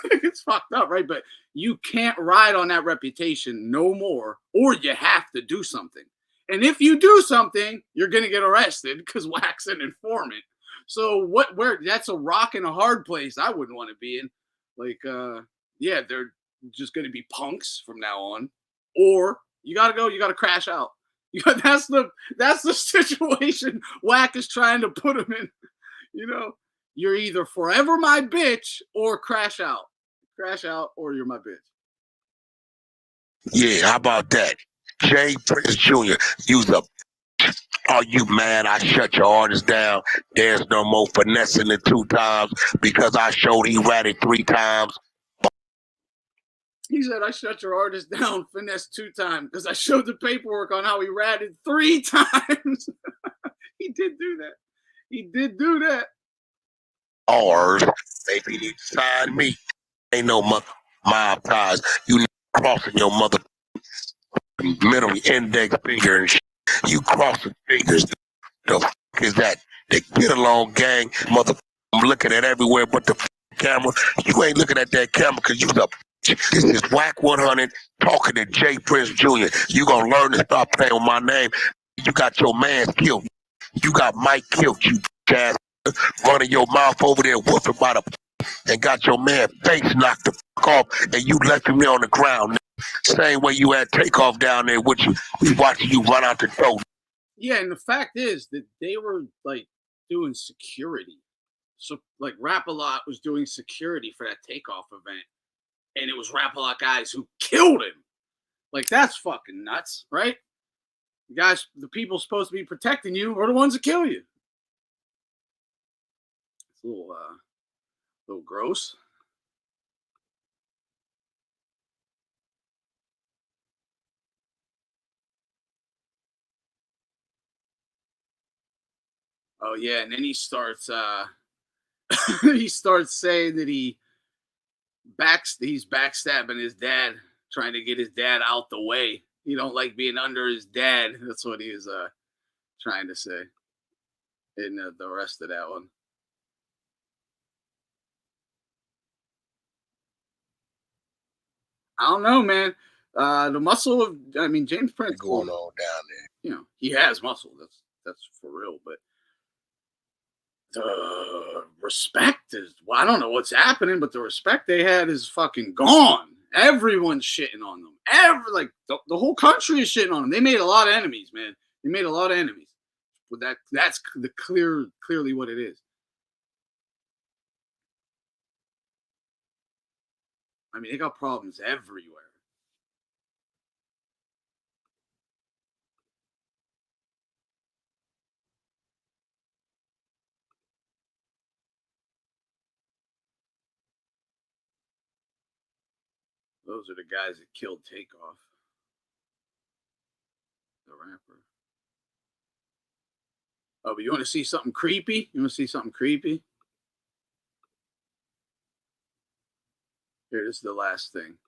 It's fucked up, right? But you can't ride on that reputation no more, or you have to do something. And if you do something, you're gonna get arrested because Wack's an informant. So that's a rock and a hard place I wouldn't want to be in. They're just gonna be punks from now on. Or you gotta crash out. That's the situation Wack is trying to put him in. You're either forever my bitch or crash out. Crash out or you're my bitch. Yeah, how about that? Jay Prince Jr., are you mad I shut your artist down? There's no more finessing it 2 times because I showed he ratted 3 times. He said, I shut your artist down, finesse 2 times because I showed the paperwork on how he ratted 3 times. He did do that. Or maybe he signed me. Ain't no mob ties. You crossing your mother middle index finger and shit. You crossing fingers. The fuck is that? The get along gang, mother. I'm looking at everywhere but the camera. You ain't looking at that camera because you the. This is Wack 100 talking to J Prince Jr. You gonna learn to stop playing with my name. You got your man killed. You got Mike killed. You ass running your mouth over there, whooping by the and got your man face knocked the fuck off, and you left him there on the ground. Same way you had Takeoff down there with you. We watching you run out the door. Yeah, and the fact is that they were like doing security. So like Rap-A-Lot was doing security for that Takeoff event, and it was Rap-A-Lot guys who killed him. Like that's fucking nuts, right? The guys, the people supposed to be protecting you are the ones that kill you. It's a little gross. Oh yeah, and then he starts he starts saying that he's backstabbing his dad, trying to get his dad out the way. He don't like being under his dad. That's what he is trying to say in the rest of that one. I don't know, man. The muscle of, I mean, James Prince Going on down there. You know, he has muscle. That's for real. But the respect is, well, I don't know what's happening, but the respect they had is fucking gone. Everyone's shitting on them. The whole country is shitting on them. They made a lot of enemies, man. They made a lot of enemies. But that's clearly what it is. I mean, they got problems everywhere. Those are the guys that killed Takeoff, the rapper. Oh, but you want to see something creepy? You want to see something creepy? Here, this is the last thing.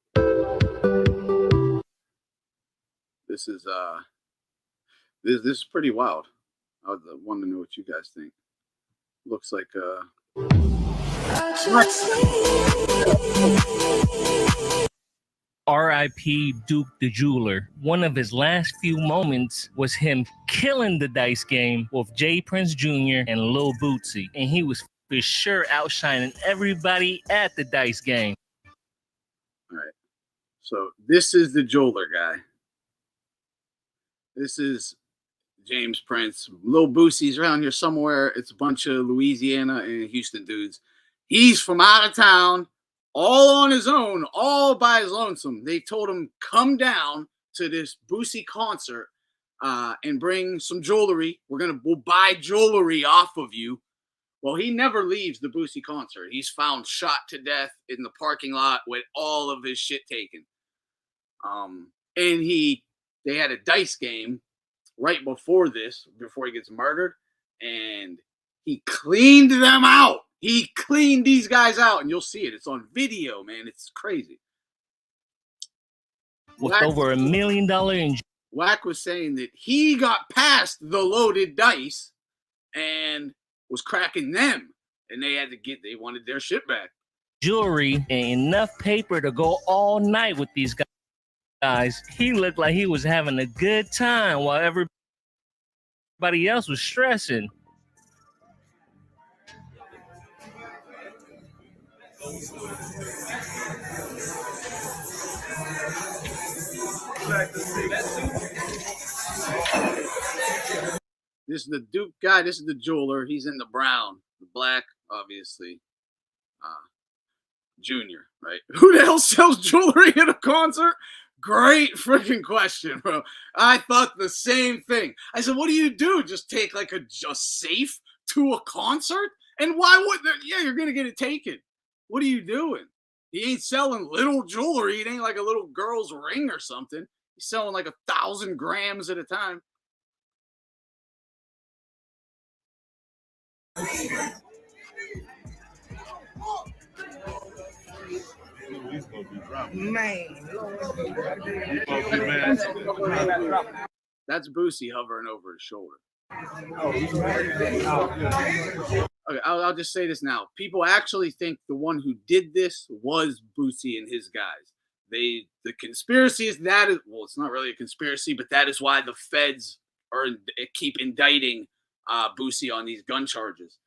This is this is pretty wild. I want to know what you guys think. Looks like R.I.P. Duke the Jeweler. One of his last few moments was him killing the dice game with J Prince Jr. and Lil Bootsy, and he was for sure outshining everybody at the dice game. All right. So this is the jeweler guy. This is James Prince. Lil Boosie's around here somewhere. It's a bunch of Louisiana and Houston dudes. He's from out of town, all on his own, all by his lonesome. They told him, come down to this Boosie concert and bring some jewelry. We'll buy jewelry off of you. Well, he never leaves the Boosie concert. He's found shot to death in the parking lot with all of his shit taken. And they had a dice game right before he gets murdered, and he cleaned them out. He cleaned these guys out, and you'll see it. It's on video, man. It's crazy. With over $1 million in Wack was saying that he got past the loaded dice and was cracking them, and they wanted their shit back. Jewelry and enough paper to go all night with these guys. He looked like he was having a good time while everybody else was stressing. This is the Duke guy. This is the jeweler. He's in the brown, the black, obviously. Junior, right? Who the hell sells jewelry at a concert? Great freaking question, bro. I thought the same thing. I said, what do you do? Just take like a safe to a concert? And why would that? Yeah, you're going to get it taken. What are you doing? He ain't selling little jewelry. It ain't like a little girl's ring or something. He's selling like 1,000 grams at a time. That's Boosie hovering over his shoulder. Okay, I'll just say this now. People actually think the one who did this was Boosie and his guys. The conspiracy is that is, well, it's not really a conspiracy, but that is why the feds keep indicting Boosie on these gun charges,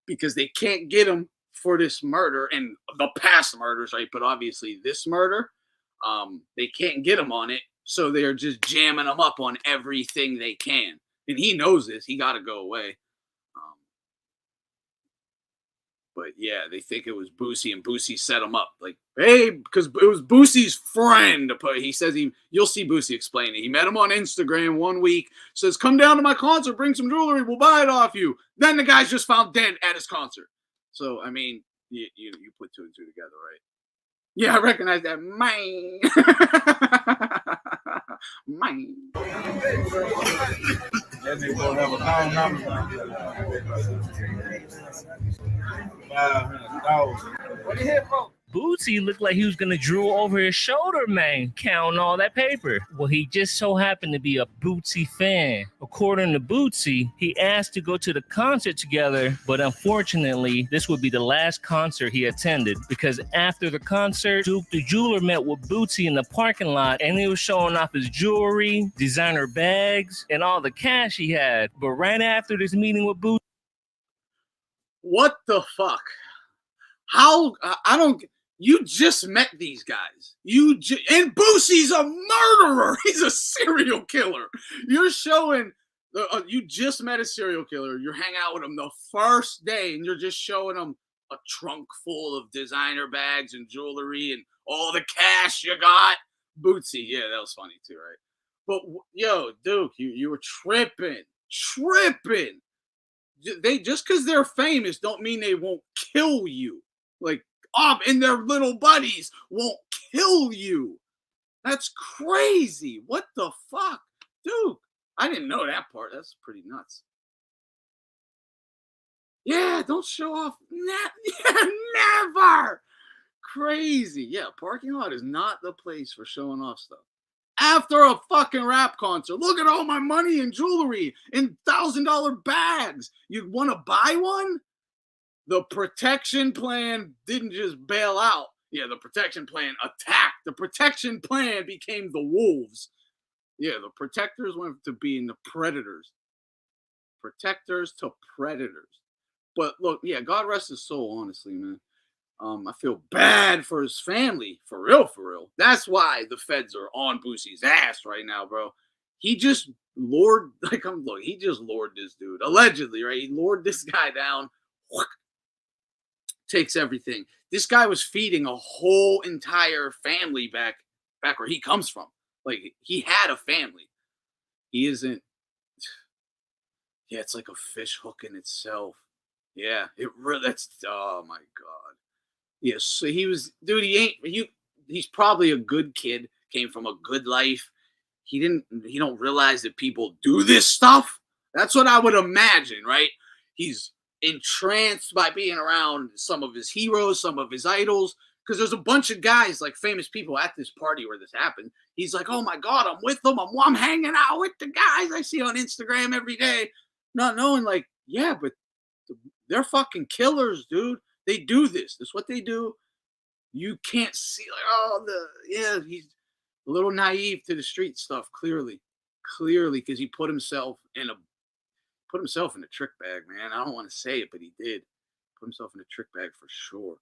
because they can't get him for this murder and the past murders, right? But obviously this murder, they can't get him on it, so they're just jamming him up on everything they can. And he knows this. He got to go away. But yeah, they think it was Boosie, and Boosie set him up. Like, hey, because it was Boosie's friend. He says you'll see Boosie explain it. He met him on Instagram one week, says, come down to my concert, bring some jewelry, we'll buy it off you. Then the guy's just found dead at his concert. So, I mean, you put two and two together, right? Yeah, I recognize that. Man. Man. That nigga gonna have a phone number. What you here for? Bootsy looked like he was gonna drool over his shoulder, man, counting all that paper. Well, he just so happened to be a Bootsy fan. According to Bootsy, he asked to go to the concert together, but unfortunately, this would be the last concert he attended, because after the concert, Duke the jeweler met with Bootsy in the parking lot, and he was showing off his jewelry, designer bags, and all the cash he had. But right after this meeting with Bootsy, what the fuck? How? I don't. You just met these guys. And Boosie's a murderer. He's a serial killer. You're showing. You just met a serial killer. You're hanging out with him the first day, and you're just showing him a trunk full of designer bags and jewelry and all the cash you got. Bootsy, yeah, that was funny too, right? But yo, Duke, you were tripping. They just because they're famous don't mean they won't kill you. Like, and their little buddies won't kill you. That's crazy. What the fuck? Dude, I didn't know that part. That's pretty nuts. Yeah, don't show off. Never. Crazy. Yeah, parking lot is not the place for showing off stuff. After a fucking rap concert, look at all my money and jewelry in $1,000 bags. You want to buy one? The protection plan didn't just bail out. Yeah, the protection plan attacked. The protection plan became the wolves. Yeah, the protectors went to being the predators. Protectors to predators. But look, yeah, God rest his soul, honestly, man. I feel bad for his family. For real. That's why the feds are on Boosie's ass right now, bro. He just lured this dude. Allegedly, right? He lured this guy down. Takes everything. This guy was feeding a whole entire family back where he comes from. Like, he had a family. He isn't. Yeah, it's like a fish hook in itself. Yeah, it really. That's. Oh my god. Yeah, so he was. Dude, he's probably a good kid. Came from a good life. He don't realize that people do this stuff. That's what I would imagine, right? He's entranced by being around some of his heroes, some of his idols, because there's a bunch of guys, like famous people, at this party where this happened. He's like, oh my god, I'm with them. I'm hanging out with the guys I see on Instagram every day, not knowing, like, yeah, but they're fucking killers, dude. They do this. That's what they do. You can't see, like, he's a little naive to the street stuff, clearly, because he put himself in a trick bag, man. I don't want to say it, but he did put himself in a trick bag for sure.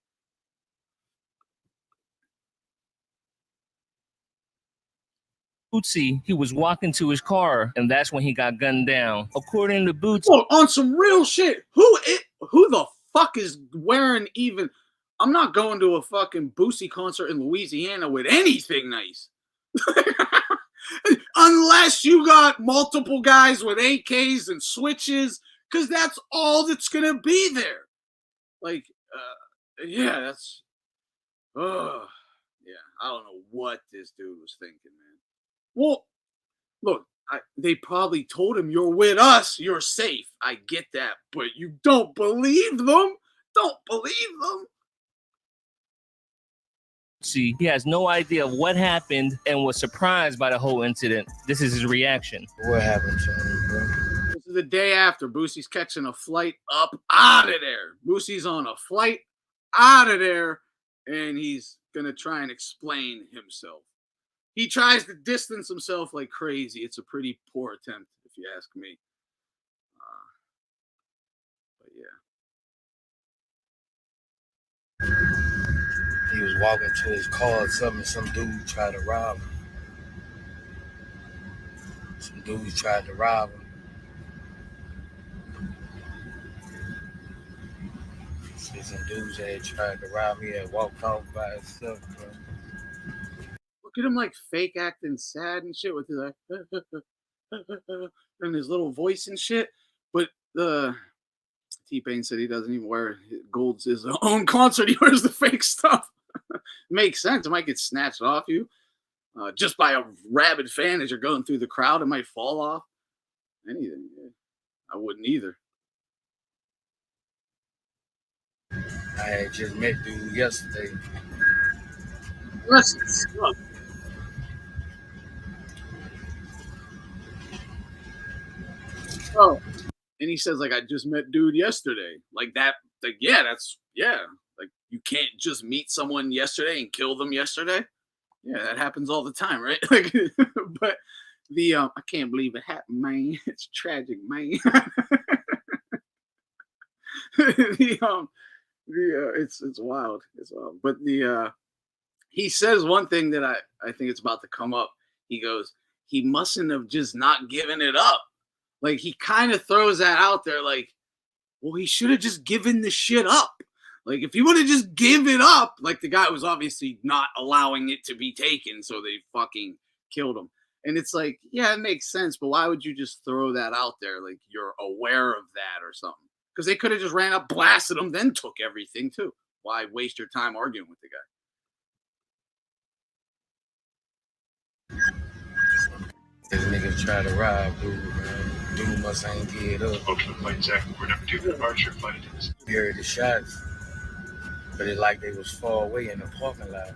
Bootsy, he was walking to his car, and that's when he got gunned down. According to Bootsy, on some real shit, who the fuck is wearing even? I'm not going to a fucking Boosie concert in Louisiana with anything nice. Unless you got multiple guys with AKs and switches, because that's all that's going to be there. Like, yeah, that's, yeah, I don't know what this dude was thinking, man. Well, look, they probably told him, you're with us, you're safe. I get that, but you don't believe them? Don't believe them? Bootsy, he has no idea of what happened and was surprised by the whole incident. This is his reaction. What happened to him, bro? This is the day after. Boosie's catching a flight up out of there. Boosie's on a flight out of there, and he's going to try and explain himself. He tries to distance himself like crazy. It's a pretty poor attempt, if you ask me. But yeah. He was walking to his car or something. Some dude tried to rob him. Some dudes tried to rob him. See some dudes that tried to rob me and walked off by himself, bro. Look at him like fake acting sad and shit with his like and his little voice and shit. But T-Pain said he doesn't even wear Gold's his own concert. He wears the fake stuff. Makes sense. It might get snatched off you just by a rabid fan as you're going through the crowd. It might fall off. Anything. Yeah. I wouldn't either. I had just met dude yesterday. Listen, oh, and he says, like, I just met dude yesterday. Like that, like, yeah, like you can't just meet someone yesterday and kill them yesterday. Yeah, that happens all the time, right? Like, but I can't believe it happened, man. It's tragic, man. It's wild. It's wild. But he says one thing that I think it's about to come up. He goes, he mustn't have just not given it up. Like, he kind of throws that out there, like, well, he should have just given the shit up. Like, if he would have just give it up, like, the guy was obviously not allowing it to be taken, so they fucking killed him. And it's like, yeah, it makes sense, but why would you just throw that out there? Like, you're aware of that or something. Because they could have just ran up, blasted him, then took everything, too. Why waste your time arguing with the guy? This niggas try to rob dude, man. Dude must ain't get up. Okay, flight Zach, we're number 2 departure flight. He heard the shots, but it like they was far away in the parking lot.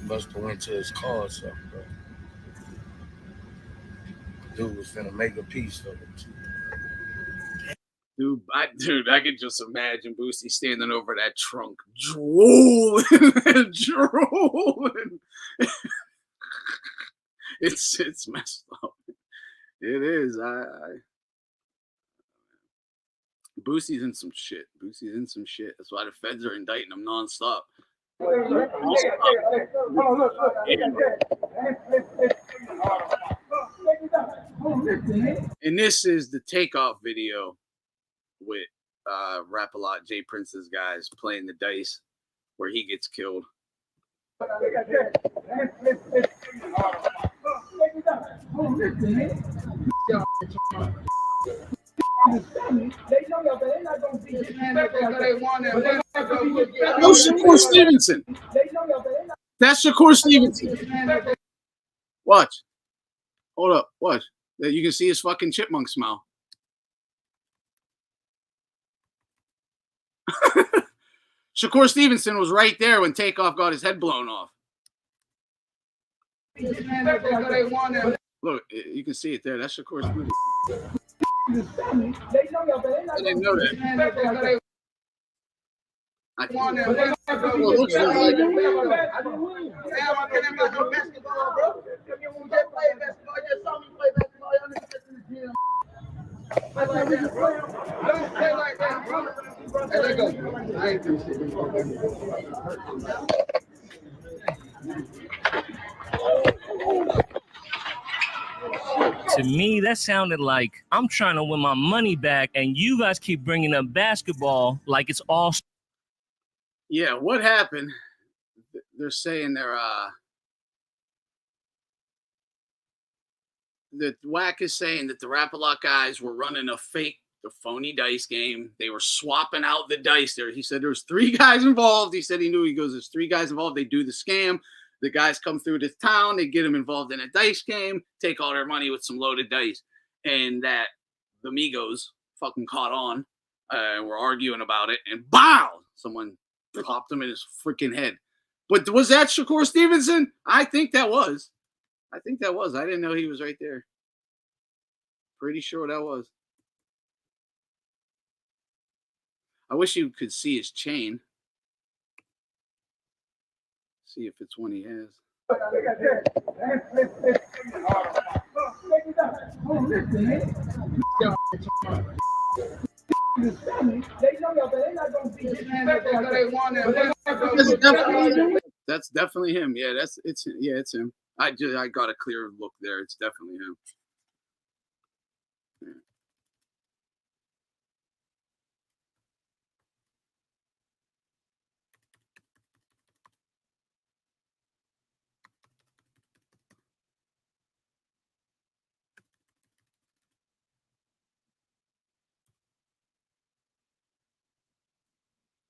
He must have went to his car or something, bro. Dude was finna make a piece of it. Dude, I could just imagine Boosie standing over that trunk, drooling. It's messed up. It is. Boosie's in some shit. That's why the feds are indicting him nonstop. And this is the takeoff video with Rap-A-Lot, Jay Prince's guys playing the dice where he gets killed. No, Shakur Stevenson. That's Shakur Stevenson. Watch. Hold up. Watch. You can see his fucking chipmunk smile. Shakur Stevenson was right there when Takeoff got his head blown off. Look, you can see it there. That's Shakur Stevenson. I didn't know that. To me, that sounded like I'm trying to win my money back, and you guys keep bringing up basketball like it's all. Yeah, what happened? They're saying that Wack is saying that the Rap-A-Lot guys were running a phony dice game. They were swapping out the dice there. He said there was 3 guys involved. He said he knew. He goes, there's 3 guys involved. They do the scam. The guys come through this town. They get them involved in a dice game, take all their money with some loaded dice. And that the Migos fucking caught on. Were arguing about it. And BOW! Someone popped him in his freaking head. But was that Shakur Stevenson? I think that was. I didn't know he was right there. Pretty sure that was. I wish you could see his chain. See if it's one he has. That's definitely him. Yeah, it's him. I got a clear look there. It's definitely him. Yeah.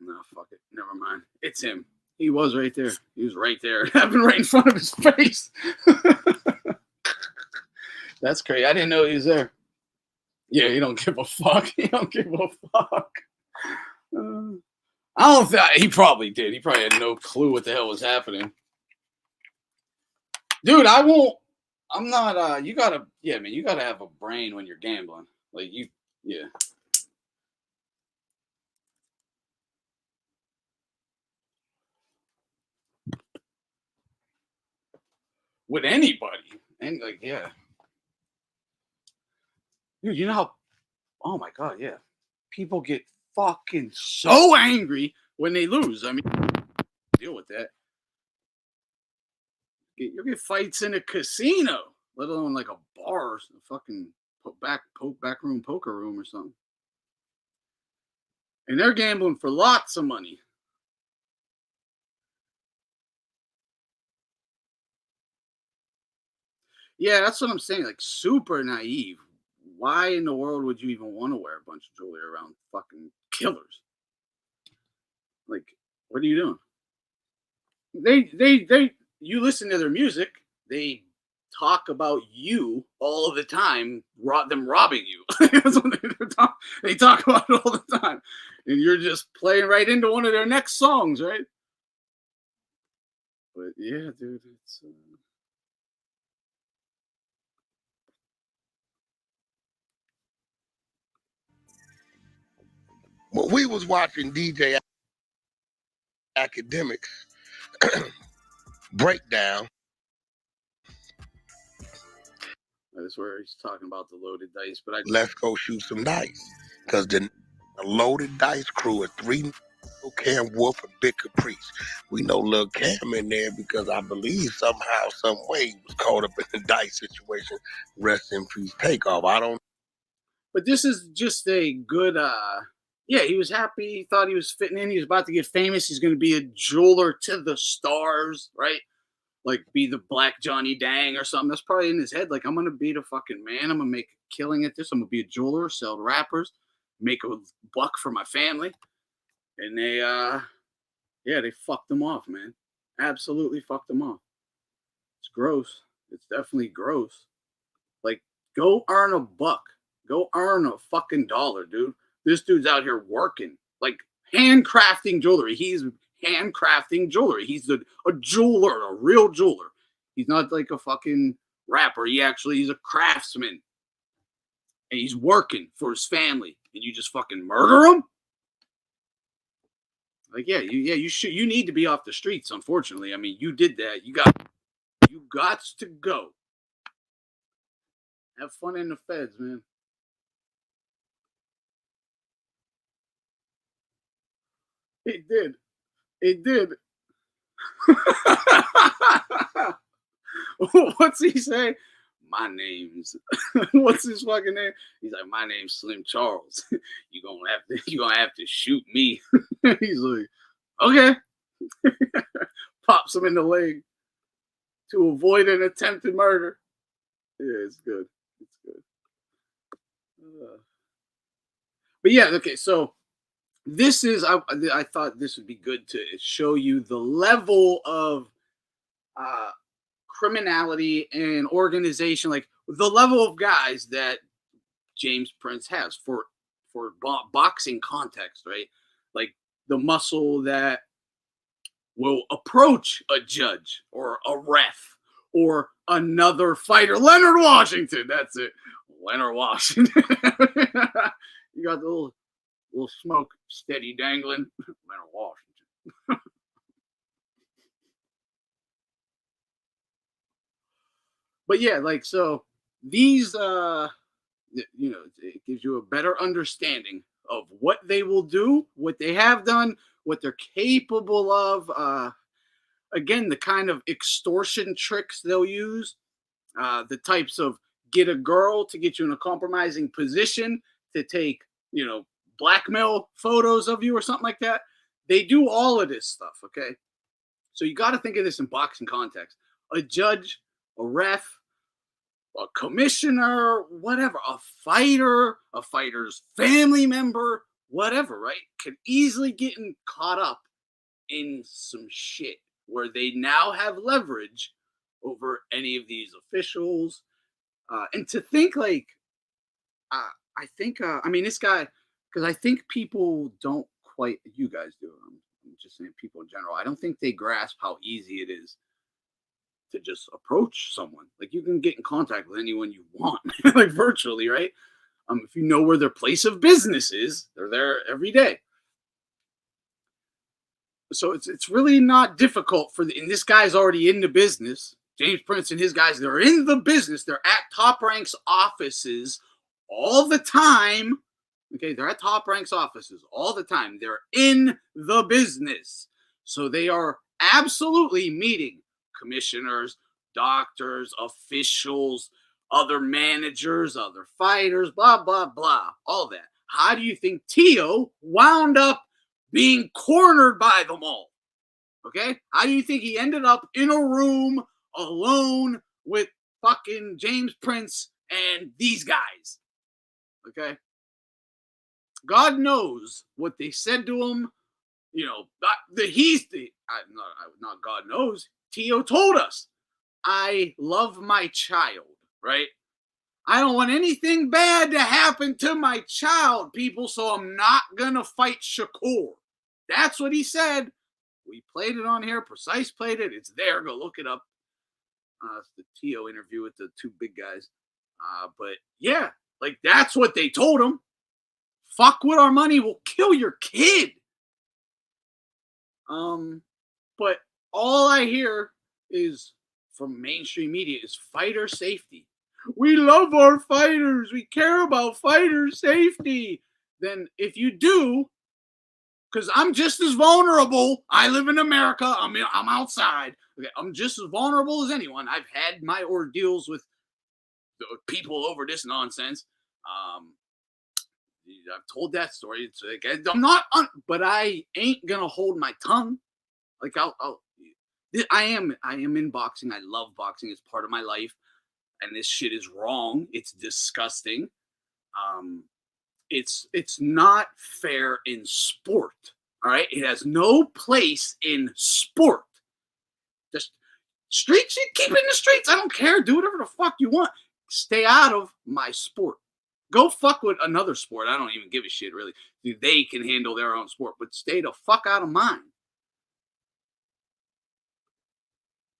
No, fuck it. Never mind. It's him. He was right there. He was right there. It happened right in front of his face. That's crazy. I didn't know he was there. Yeah, he don't give a fuck. He don't give a fuck. I don't think he probably did. He probably had no clue what the hell was happening. Dude, I won't. I'm not. You gotta. Yeah, man. You gotta have a brain when you're gambling. Like you. Yeah. With anybody, and like, yeah. Dude, you know how. Oh my god, yeah. People get fucking so angry when they lose. I mean, deal with that. You get fights in a casino, let alone like a bar, or a fucking back room poker room or something. And they're gambling for lots of money. Yeah, that's what I'm saying. Like super naive. Why in the world would you even want to wear a bunch of jewelry around fucking killers? Like, what are you doing? They you listen to their music, they talk about you all the time, them robbing you. That's what they talk about it all the time. And you're just playing right into one of their next songs, right? But yeah, dude, it's When we was watching DJ Academics breakdown. That's where he's talking about the loaded dice. But Let's go shoot some dice. Because the loaded dice crew are 3 Cam Wolf and Big Caprice. We know Lil Cam in there because I believe somehow, some way he was caught up in the dice situation. Rest in peace, Takeoff. I don't. But this is just a good yeah, he was happy. He thought he was fitting in. He was about to get famous. He's going to be a jeweler to the stars, right? Like be the Black Johnny Dang or something. That's probably in his head. Like, I'm going to be the fucking man. I'm going to make a killing at this. I'm going to be a jeweler, sell rappers, make a buck for my family. And they, yeah, they fucked him off, man. Absolutely fucked him off. It's gross. It's definitely gross. Like, go earn a buck. Go earn a fucking dollar, dude. This dude's out here working, like handcrafting jewelry. He's handcrafting jewelry. He's a jeweler, a real jeweler. He's not like a fucking rapper. He's a craftsman. And he's working for his family. And you just fucking murder him? Like, you need to be off the streets, unfortunately. I mean, you did that. You got to go. Have fun in the feds, man. It did. It did. What's he say? My name's what's his fucking name? He's like, my name's Slim Charles. You gonna have to shoot me. He's like, okay. Pops him in the leg to avoid an attempted murder. Yeah, it's good. It's good. But yeah, okay, so this is I thought this would be good to show you the level of criminality and organization, like the level of guys that James Prince has for boxing context, right? Like the muscle that will approach a judge or a ref or another fighter. Leonard Washington, that's it. Leonard Washington. You got the little smoke steady dangling. Leonard Washington. But yeah, like, so these, you know, it gives you a better understanding of what they will do, what they have done, what they're capable of. Again, the kind of extortion tricks they'll use, the types of get a girl to get you in a compromising position to take, you know, blackmail photos of you or something like that. They do all of this stuff, okay? So you got to think of this in boxing context. A judge, a ref, a commissioner, whatever, a fighter's family member, whatever, right? Could easily get caught up in some shit where they now have leverage over any of these officials. And to think like, I think, I mean, this guy, because I think people don't quite, you guys do. I'm just saying people in general. I don't think they grasp how easy it is to just approach someone. Like, you can get in contact with anyone you want, like virtually, right? If you know where their place of business is, they're there every day. So it's really not difficult and this guy's already in the business. James Prince and his guys, they're in the business. They're at Top Rank's offices all the time. Okay, they're at Top Rank's offices all the time. They're in the business. So they are absolutely meeting commissioners, doctors, officials, other managers, other fighters, blah, blah, blah, all that. How do you think Tio wound up being cornered by them all? Okay? How do you think he ended up in a room alone with fucking James Prince and these guys? Okay? God knows what they said to him. You know, not God knows. Tio told us, I love my child, right? I don't want anything bad to happen to my child, people, so I'm not going to fight Shakur. That's what he said. We played it on here. Precise played it. It's there. Go look it up. It's the Tio interview with the two big guys. But yeah, like, that's what they told him. Fuck with our money, we'll kill your kid. But all I hear is from mainstream media is fighter safety. We love our fighters. We care about fighter safety. Then if you do, because I'm just as vulnerable. I live in America. I'm outside. Okay, I'm just as vulnerable as anyone. I've had my ordeals with people over this nonsense. I've told that story. It's like, I'm not, but I ain't gonna hold my tongue. Like, I am in boxing. I love boxing. It's part of my life, and this shit is wrong. It's disgusting. It's not fair in sport. All right, it has no place in sport. Just street shit, keep it in the streets. I don't care. Do whatever the fuck you want. Stay out of my sport. Go fuck with another sport. I don't even give a shit, really. They can handle their own sport, but stay the fuck out of mine.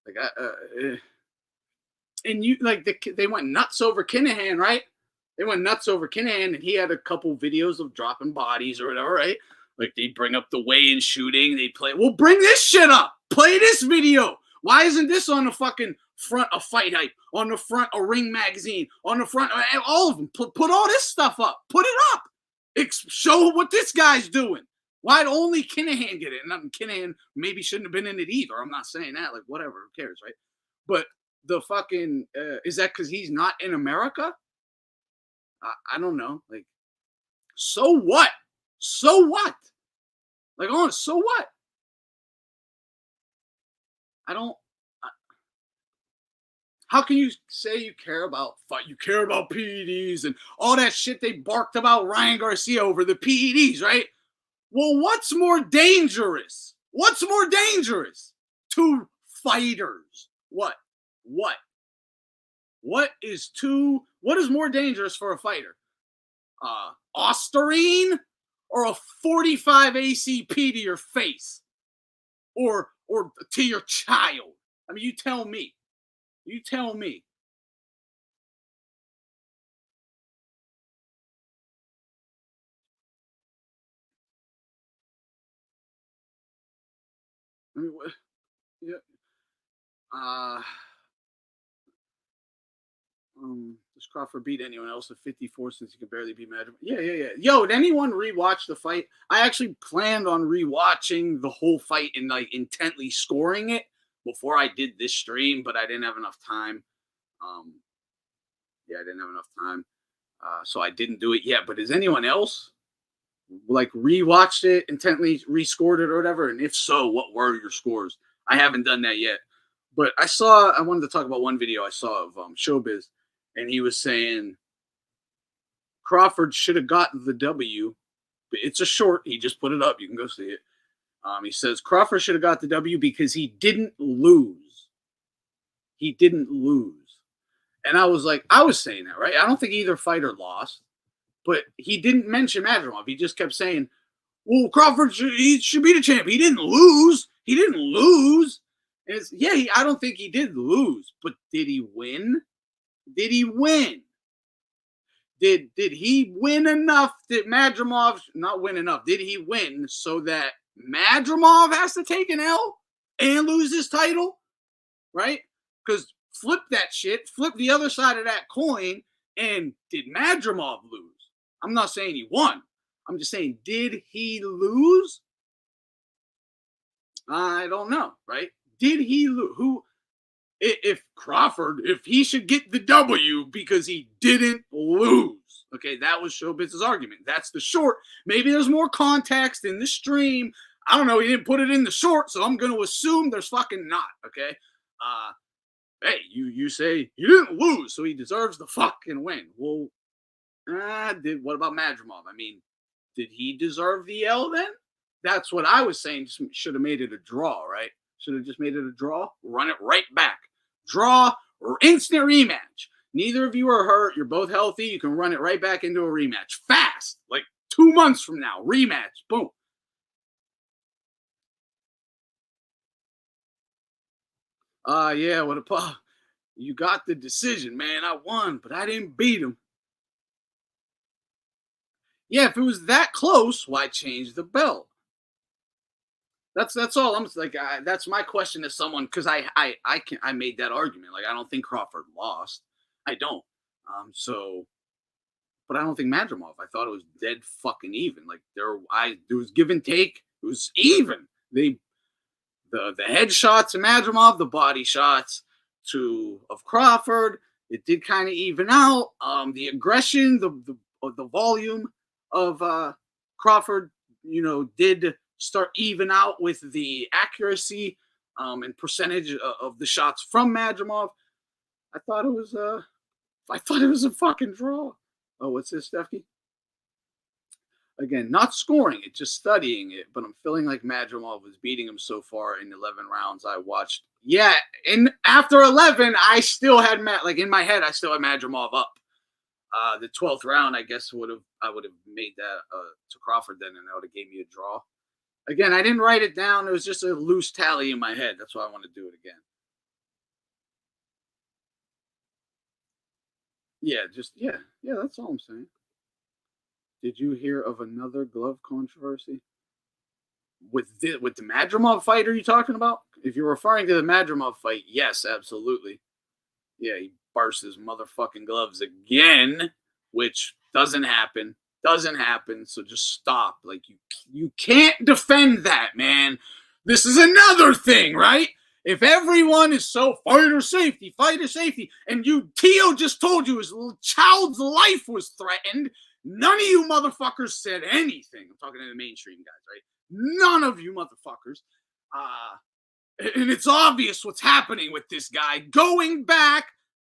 Like, and you, like, they went nuts over Kinahan, right? They went nuts over Kinahan, and he had a couple videos of dropping bodies or whatever, right? Like, they bring up the weigh-in shooting. They play. Well, bring this shit up. Play this video. Why isn't this on the fucking front of Fight Hype, on the front of Ring Magazine, on the front of all of them? Put all this stuff up. Put it up. Show what this guy's doing. Why'd only Kinahan get it? And Kinahan maybe shouldn't have been in it either. I'm not saying that. Like, whatever. Who cares, right? But the fucking, is that because he's not in America? I don't know. Like, so what? So what? Like, so what? How can you say you care about fight? You care about PEDs and all that shit they barked about Ryan Garcia over the PEDs, right? Well, what's more dangerous? What's more dangerous to fighters? What is more dangerous for a fighter? Ostarine or a 45 ACP to your face? Or or to your child? I mean, you tell me. You tell me. I mean, yeah. Does Crawford beat anyone else at 54 since he can barely beat Madrimov? Yeah. Yo, did anyone rewatch the fight? I actually planned on rewatching the whole fight and like intently scoring it before I did this stream, but I didn't have enough time. I didn't have enough time, so I didn't do it yet. But has anyone else like rewatched it intently, rescored it or whatever? And if so, what were your scores? I haven't done that yet. But I wanted to talk about one video I saw of Showbiz, and he was saying Crawford should have gotten the W. It's a short. He just put it up. You can go see it. He says Crawford should have got the W because he didn't lose. He didn't lose. And I was saying that, right? I don't think either fighter lost, but he didn't mention Madrimov. He just kept saying, well, Crawford should be the champ. He didn't lose. He didn't lose. And I don't think he did lose, but did he win? Did he win? Did he win enough that Madrimov not win enough? Did he win so that Madrimov has to take an L and lose his title? Right? Because flip that shit, flip the other side of that coin, and did Madrimov lose? I'm not saying he won. I'm just saying, did he lose? I don't know, right? Did he lose? If Crawford, if he should get the W because he didn't lose. Okay, that was Showbiz's argument. That's the short. Maybe there's more context in the stream. I don't know. He didn't put it in the short, so I'm going to assume there's fucking not, okay? Hey, you say he didn't lose, so he deserves the fucking win. Well, what about Madrimov? I mean, did he deserve the L then? That's what I was saying. Should have made it a draw, right? Should have just made it a draw. Run it right back. Draw or instant rematch. Neither of you are hurt. You're both healthy. You can run it right back into a rematch. Fast. Like 2 months from now. Rematch. Boom. Yeah, what a you got the decision, man. I won, but I didn't beat him. Yeah, if it was that close, why change the belt? That's all I'm like. That's my question to someone because I made that argument. Like I don't think Crawford lost. I don't. But I don't think Madrimov. I thought it was dead fucking even. Like there was give and take. It was even. The headshots of Madrimov, the body shots of Crawford. It did kind of even out. The aggression, the volume of Crawford, did start even out with the accuracy and percentage of the shots from Madrimov. I thought it was a fucking draw. Oh, what's this, Steffi? Again, not scoring it, just studying it. But I'm feeling like Madrimov was beating him so far in 11 rounds I watched. Yeah, and after 11, I still had in my head, I still had Madrimov up. The 12th round, I guess I would have made that to Crawford then, and that would have gave me a draw. Again, I didn't write it down. It was just a loose tally in my head. That's why I want to do it again. Yeah, that's all I'm saying. Did you hear of another glove controversy? With the Madrimov fight, are you talking about? If you're referring to the Madrimov fight, yes, absolutely. Yeah, he burst his motherfucking gloves again, which doesn't happen. So just stop. Like you can't defend that, man. This is another thing, right? If everyone is so fighter safety, and Tio just told you his child's life was threatened, none of you motherfuckers said anything. I'm talking to the mainstream guys, right? None of you motherfuckers. And it's obvious what's happening with this guy going back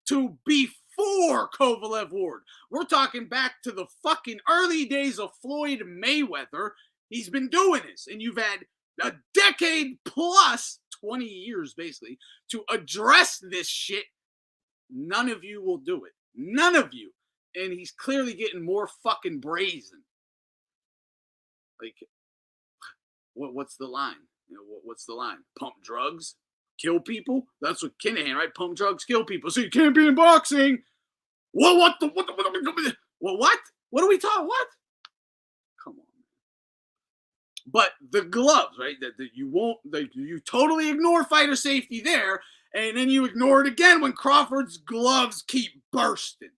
to before Kovalev Ward. We're talking back to the fucking early days of Floyd Mayweather. He's been doing this, and you've had a decade plus, 20 years basically, to address this shit. None of you will do it. None of you. And he's clearly getting more fucking brazen. Like, what's the line? You know, what's the line? Pump drugs, kill people. That's what Kinahan, right? Pump drugs, kill people. So you can't be in boxing. Well, what? Well, what? What are we talking? What? Come on. But the gloves, right? That you won't, you totally ignore fighter safety there, and then you ignore it again when Crawford's gloves keep bursting.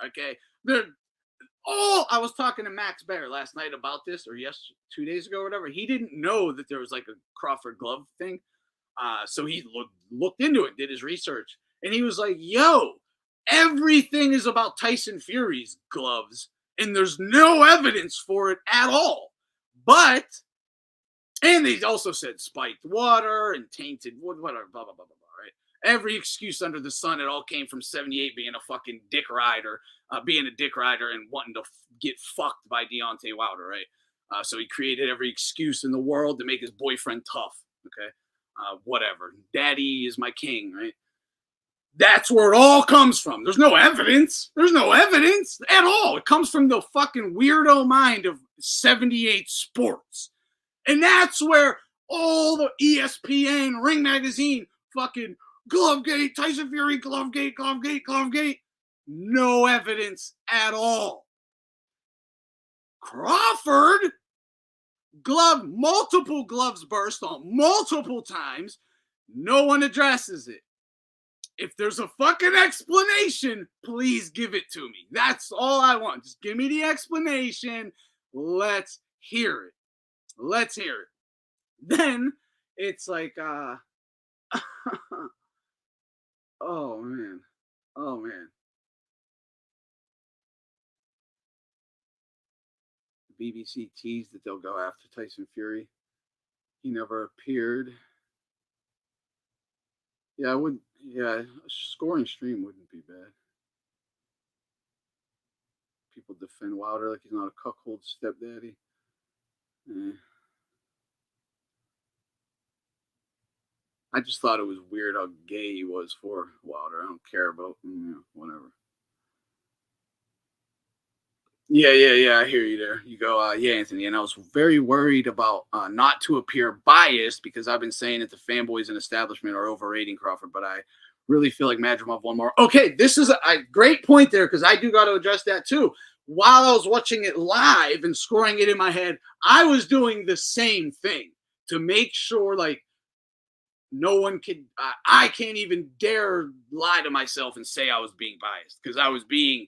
Okay, they're all. I was talking to Max Bear last night about this, or 2 days ago, or whatever. He didn't know that there was like a Crawford glove thing, so he looked into it, did his research, and he was like, "Yo, everything is about Tyson Fury's gloves, and there's no evidence for it at all." But, and they also said spiked water and tainted wood, whatever, blah, blah, blah, blah, blah, right? Every excuse under the sun, it all came from 78 being a fucking dick rider, and wanting to get fucked by Deontay Wilder, right? So he created every excuse in the world to make his boyfriend tough, okay? Whatever. Daddy is my king, right? That's where it all comes from. There's no evidence. There's no evidence at all. It comes from the fucking weirdo mind of 78 Sports. And that's where all the ESPN, Ring Magazine, fucking Glovegate, Tyson Fury, Glovegate. No evidence at all. Crawford, multiple gloves burst on multiple times. No one addresses it. If there's a fucking explanation, please give it to me. That's all I want. Just give me the explanation. Let's hear it. Let's hear it. Then it's like, oh man. Oh man. BBC teased that they'll go after Tyson Fury. He never appeared. Yeah, a scoring stream wouldn't be bad. People defend Wilder like he's not a cuckold stepdaddy. I just thought it was weird how gay he was for Wilder. I don't care about whatever. Yeah, I hear you there. You go, yeah, Anthony. And I was very worried about not to appear biased because I've been saying that the fanboys and establishment are overrating Crawford, but I really feel like Madrimov won more. Okay, this is a great point there because I do got to address that too. While I was watching it live and scoring it in my head, I was doing the same thing to make sure, like, no one could, I can't even dare lie to myself and say I was being biased because I was being,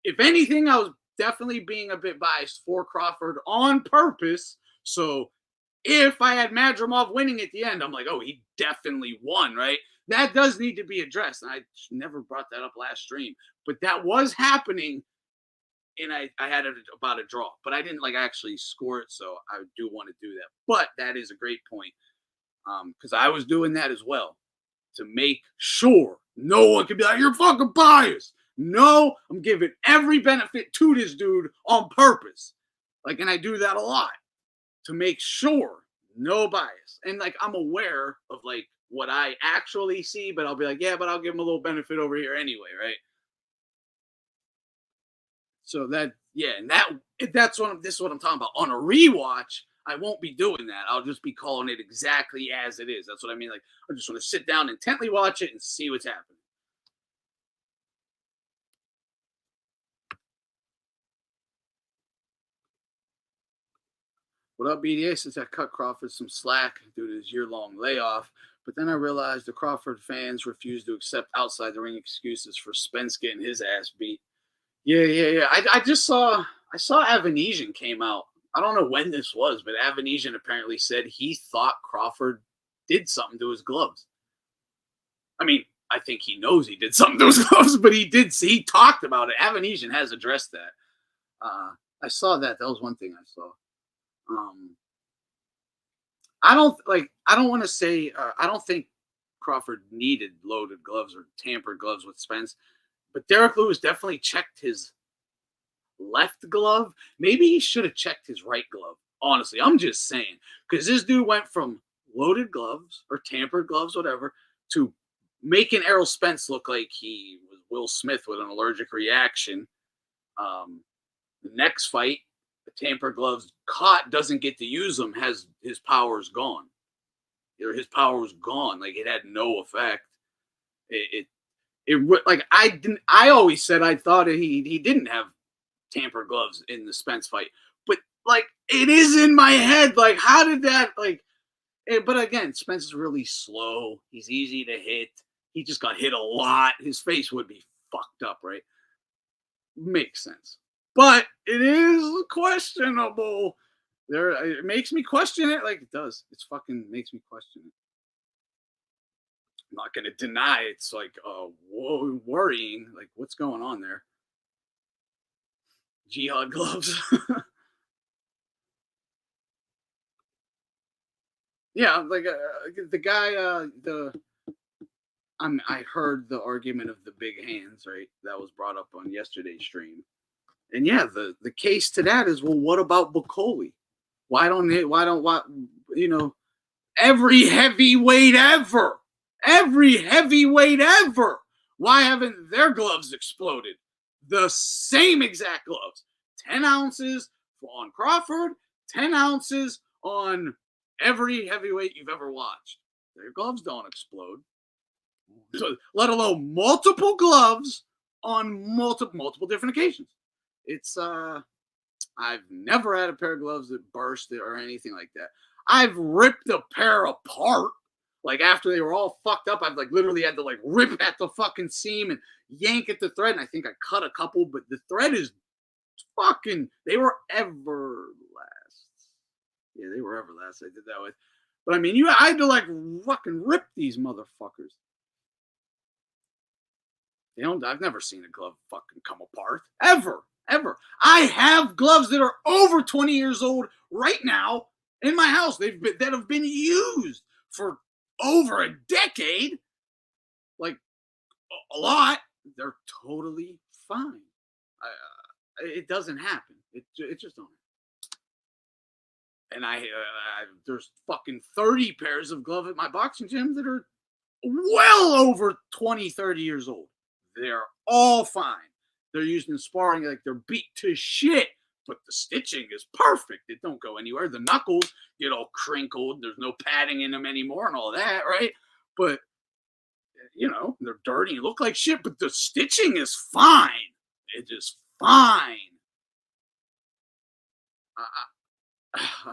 if anything, I was definitely being a bit biased for Crawford on purpose. So if I had Madrimov winning at the end, I'm like, oh, he definitely won, right? That does need to be addressed. And I never brought that up last stream, but that was happening. And I had it about a draw, but I didn't like actually score it. So I do want to do that. But that is a great point. Because I was doing that as well to make sure no one can be like, you're fucking biased. No, I'm giving every benefit to this dude on purpose. Like, and I do that a lot to make sure no bias. And like, I'm aware of like what I actually see, but I'll be like, yeah, but I'll give him a little benefit over here anyway, right? So that, yeah, and this is what I'm talking about. On a rewatch, I won't be doing that. I'll just be calling it exactly as it is. That's what I mean. Like, I just want to sit down, intently watch it, and see what's happening. What up, BDA? Since I cut Crawford some slack due to his year-long layoff, but then I realized the Crawford fans refused to accept outside the ring excuses for Spence getting his ass beat. Yeah. I saw Avanesian came out. I don't know when this was, but Avanesian apparently said he thought Crawford did something to his gloves. I mean, I think he knows he did something to his gloves, but he talked about it. Avanesian has addressed that. I saw that. That was one thing I saw. I don't want to say, I don't think Crawford needed loaded gloves or tampered gloves with Spence, but Derek Lewis definitely checked his left glove. Maybe he should have checked his right glove. Honestly, I'm just saying, because this dude went from loaded gloves or tampered gloves, whatever, to making Errol Spence look like he was Will Smith with an allergic reaction. The next fight, the tampered gloves caught, doesn't get to use them, has his powers gone. his power was gone. Like it had no effect. It like I always said I thought he didn't have tampered gloves in the Spence fight, but like it is in my head. Like how did that like? But again, Spence is really slow. He's easy to hit. He just got hit a lot. His face would be fucked up, right? Makes sense. But it is questionable. It makes me question it. Like it does. It's fucking makes me question it. I'm not gonna deny it's like worrying. Like what's going on there? Jihad gloves. Yeah, like the guy. I heard the argument of the big hands. Right, that was brought up on yesterday's stream. And yeah, the case to that is, well, what about Bacoli? Why don't every heavyweight ever, why haven't their gloves exploded? The same exact gloves, 10 ounces on Crawford, 10 ounces on every heavyweight you've ever watched. Their gloves don't explode, so, let alone multiple gloves on multiple different occasions. It's I've never had a pair of gloves that burst or anything like that. I've ripped a pair apart. Like after they were all fucked up, I've like literally had to like rip at the fucking seam and yank at the thread. And I think I cut a couple, but the thread is fucking, they were Everlast. Yeah, they were Everlast. I did that with. But I mean, I had to like fucking rip these motherfuckers. I've never seen a glove fucking come apart. Ever. I have gloves that are over 20 years old right now in my house. That have been used for over a decade. Like a lot. They're totally fine. It doesn't happen. It just don't happen. And there's fucking 30 pairs of gloves at my boxing gym that are well over 20, 30 years old. They're all fine. They're used in sparring like they're beat to shit, but the stitching is perfect. It don't go anywhere. The knuckles get all crinkled. There's no padding in them anymore and all that, right? But, they're dirty and look like shit, but the stitching is fine. It is fine.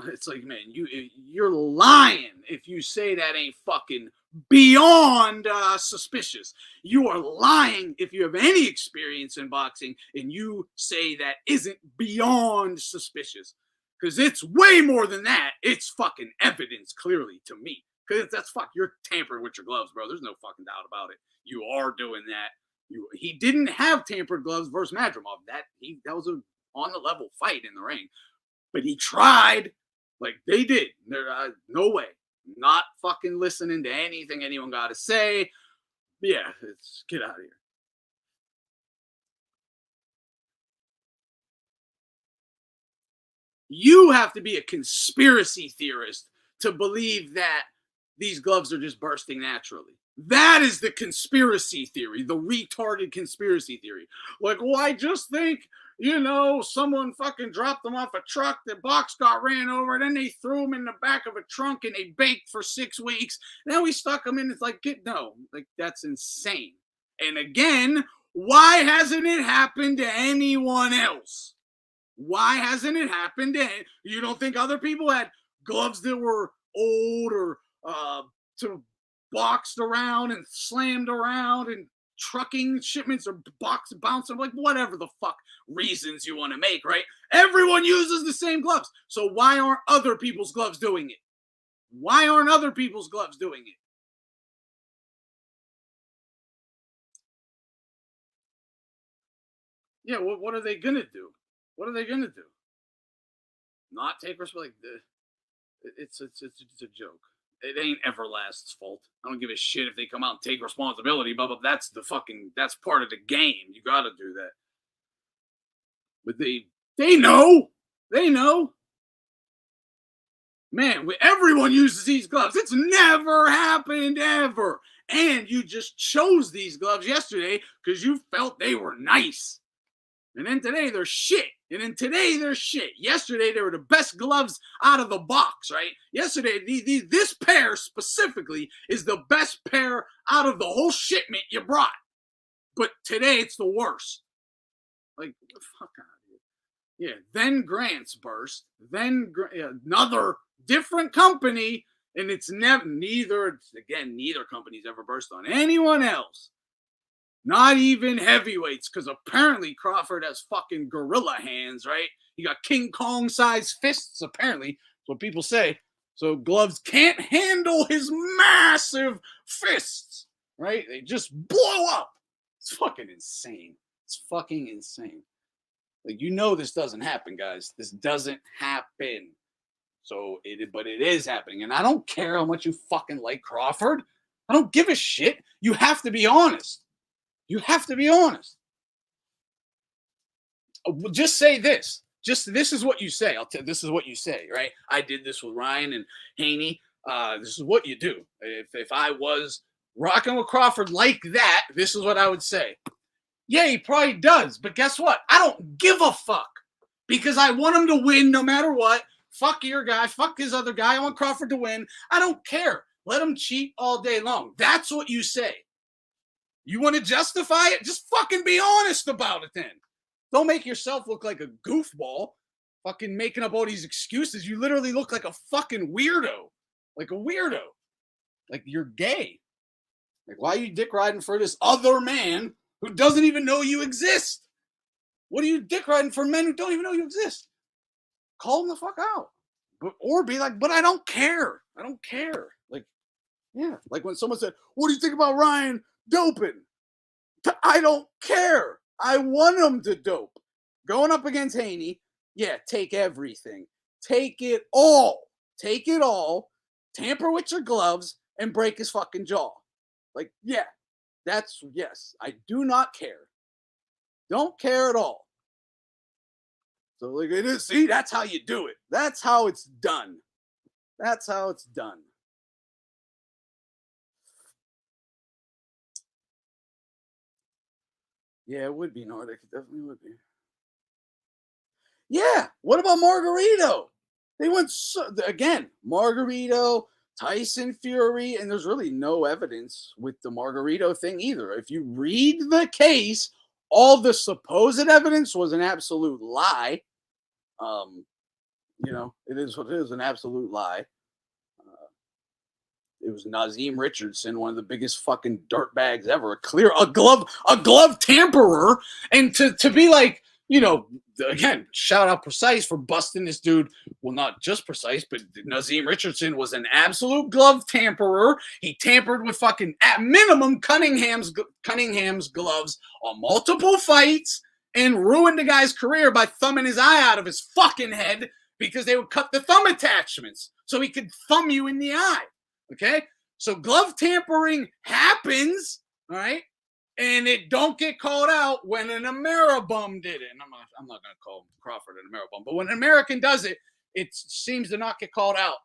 It's like, man, you're lying if you say that ain't fucking beyond suspicious. You are lying if you have any experience in boxing and you say that isn't beyond suspicious, because it's way more than that. It's fucking evidence, clearly, to me. Because you're tampering with your gloves, bro. There's no fucking doubt about it. You are doing that. He didn't have tampered gloves versus Madrimov. That was a on the level fight in the ring. But he tried, like they did. No way. Not fucking listening to anything anyone got to say. Yeah, let's get out of here. You have to be a conspiracy theorist to believe that these gloves are just bursting naturally. That is the conspiracy theory, the retarded conspiracy theory. Like, well, I just think, someone fucking dropped them off a truck, the box got ran over, and then they threw them in the back of a trunk and they baked for 6 weeks. Then we stuck them in. It's like, that's insane. And again, why hasn't it happened to anyone else? Why hasn't it happened to you? Don't think other people had gloves that were old or boxed around and slammed around and trucking shipments or bouncing, like whatever the fuck reasons you want to make, right? Everyone uses the same gloves. So why aren't other people's gloves doing it? Why aren't other people's gloves doing it? Yeah, what are they gonna do? What are they gonna do? Not take responsibility? It's a joke. It ain't Everlast's fault. I don't give a shit if they come out and take responsibility, but that's part of the game. You gotta do that. But they know. They know. Man, everyone uses these gloves. It's never happened ever. And you just chose these gloves yesterday because you felt they were nice. And then today they're shit. And then today they're shit. Yesterday they were the best gloves out of the box, right? Yesterday, this pair specifically is the best pair out of the whole shipment you brought. But today it's the worst. Like, fuck out of here. Yeah, then Grant's burst. Then another different company. And it's neither company's ever burst on anyone else. Not even heavyweights, because apparently Crawford has fucking gorilla hands, right? He got King Kong-sized fists, apparently. That's what people say. So gloves can't handle his massive fists, right? They just blow up. It's fucking insane. It's fucking insane. Like, you know this doesn't happen, guys. This doesn't happen. But it is happening. And I don't care how much you fucking like Crawford. I don't give a shit. You have to be honest. You have to be honest. Just say this. This is what you say. This is what you say, right? I did this with Ryan and Haney. This is what you do. If I was rocking with Crawford like that, this is what I would say. Yeah, he probably does. But guess what? I don't give a fuck. Because I want him to win no matter what. Fuck your guy. Fuck his other guy. I want Crawford to win. I don't care. Let him cheat all day long. That's what you say. You want to justify it? Just fucking be honest about it then. Don't make yourself look like a goofball. Fucking making up all these excuses. You literally look like a fucking weirdo. Like a weirdo. Like you're gay. Like, why are you dick riding for this other man who doesn't even know you exist? What are you dick riding for men who don't even know you exist? Call them the fuck out. Or be like, but I don't care. I don't care. Like, yeah. Like when someone said, what do you think about Ryan doping? I don't care. I want him to dope. Going up against Haney, yeah, take everything. Take it all. Take it all. Tamper with your gloves and break his fucking jaw. Like, yeah, yes. I do not care. Don't care at all. So, like, it is. See, that's how you do it. That's how it's done. That's how it's done. Yeah, it would be Nordic. It definitely would be. Yeah. What about Margarito? They went again. Margarito, Tyson Fury, and there's really no evidence with the Margarito thing either. If you read the case, all the supposed evidence was an absolute lie. It is what it is, an absolute lie. It was Nazim Richardson, one of the biggest fucking dirtbags ever. A glove tamperer, and to be like, again, shout out Precise for busting this dude. Well, not just Precise, but Nazim Richardson was an absolute glove tamperer. He tampered with fucking, at minimum, Cunningham's gloves on multiple fights and ruined the guy's career by thumbing his eye out of his fucking head because they would cut the thumb attachments so he could thumb you in the eye. Okay? So glove tampering happens, all right? And it don't get called out when an Ameribum did it. And I'm not going to call Crawford an Ameribum, but when an American does it, it seems to not get called out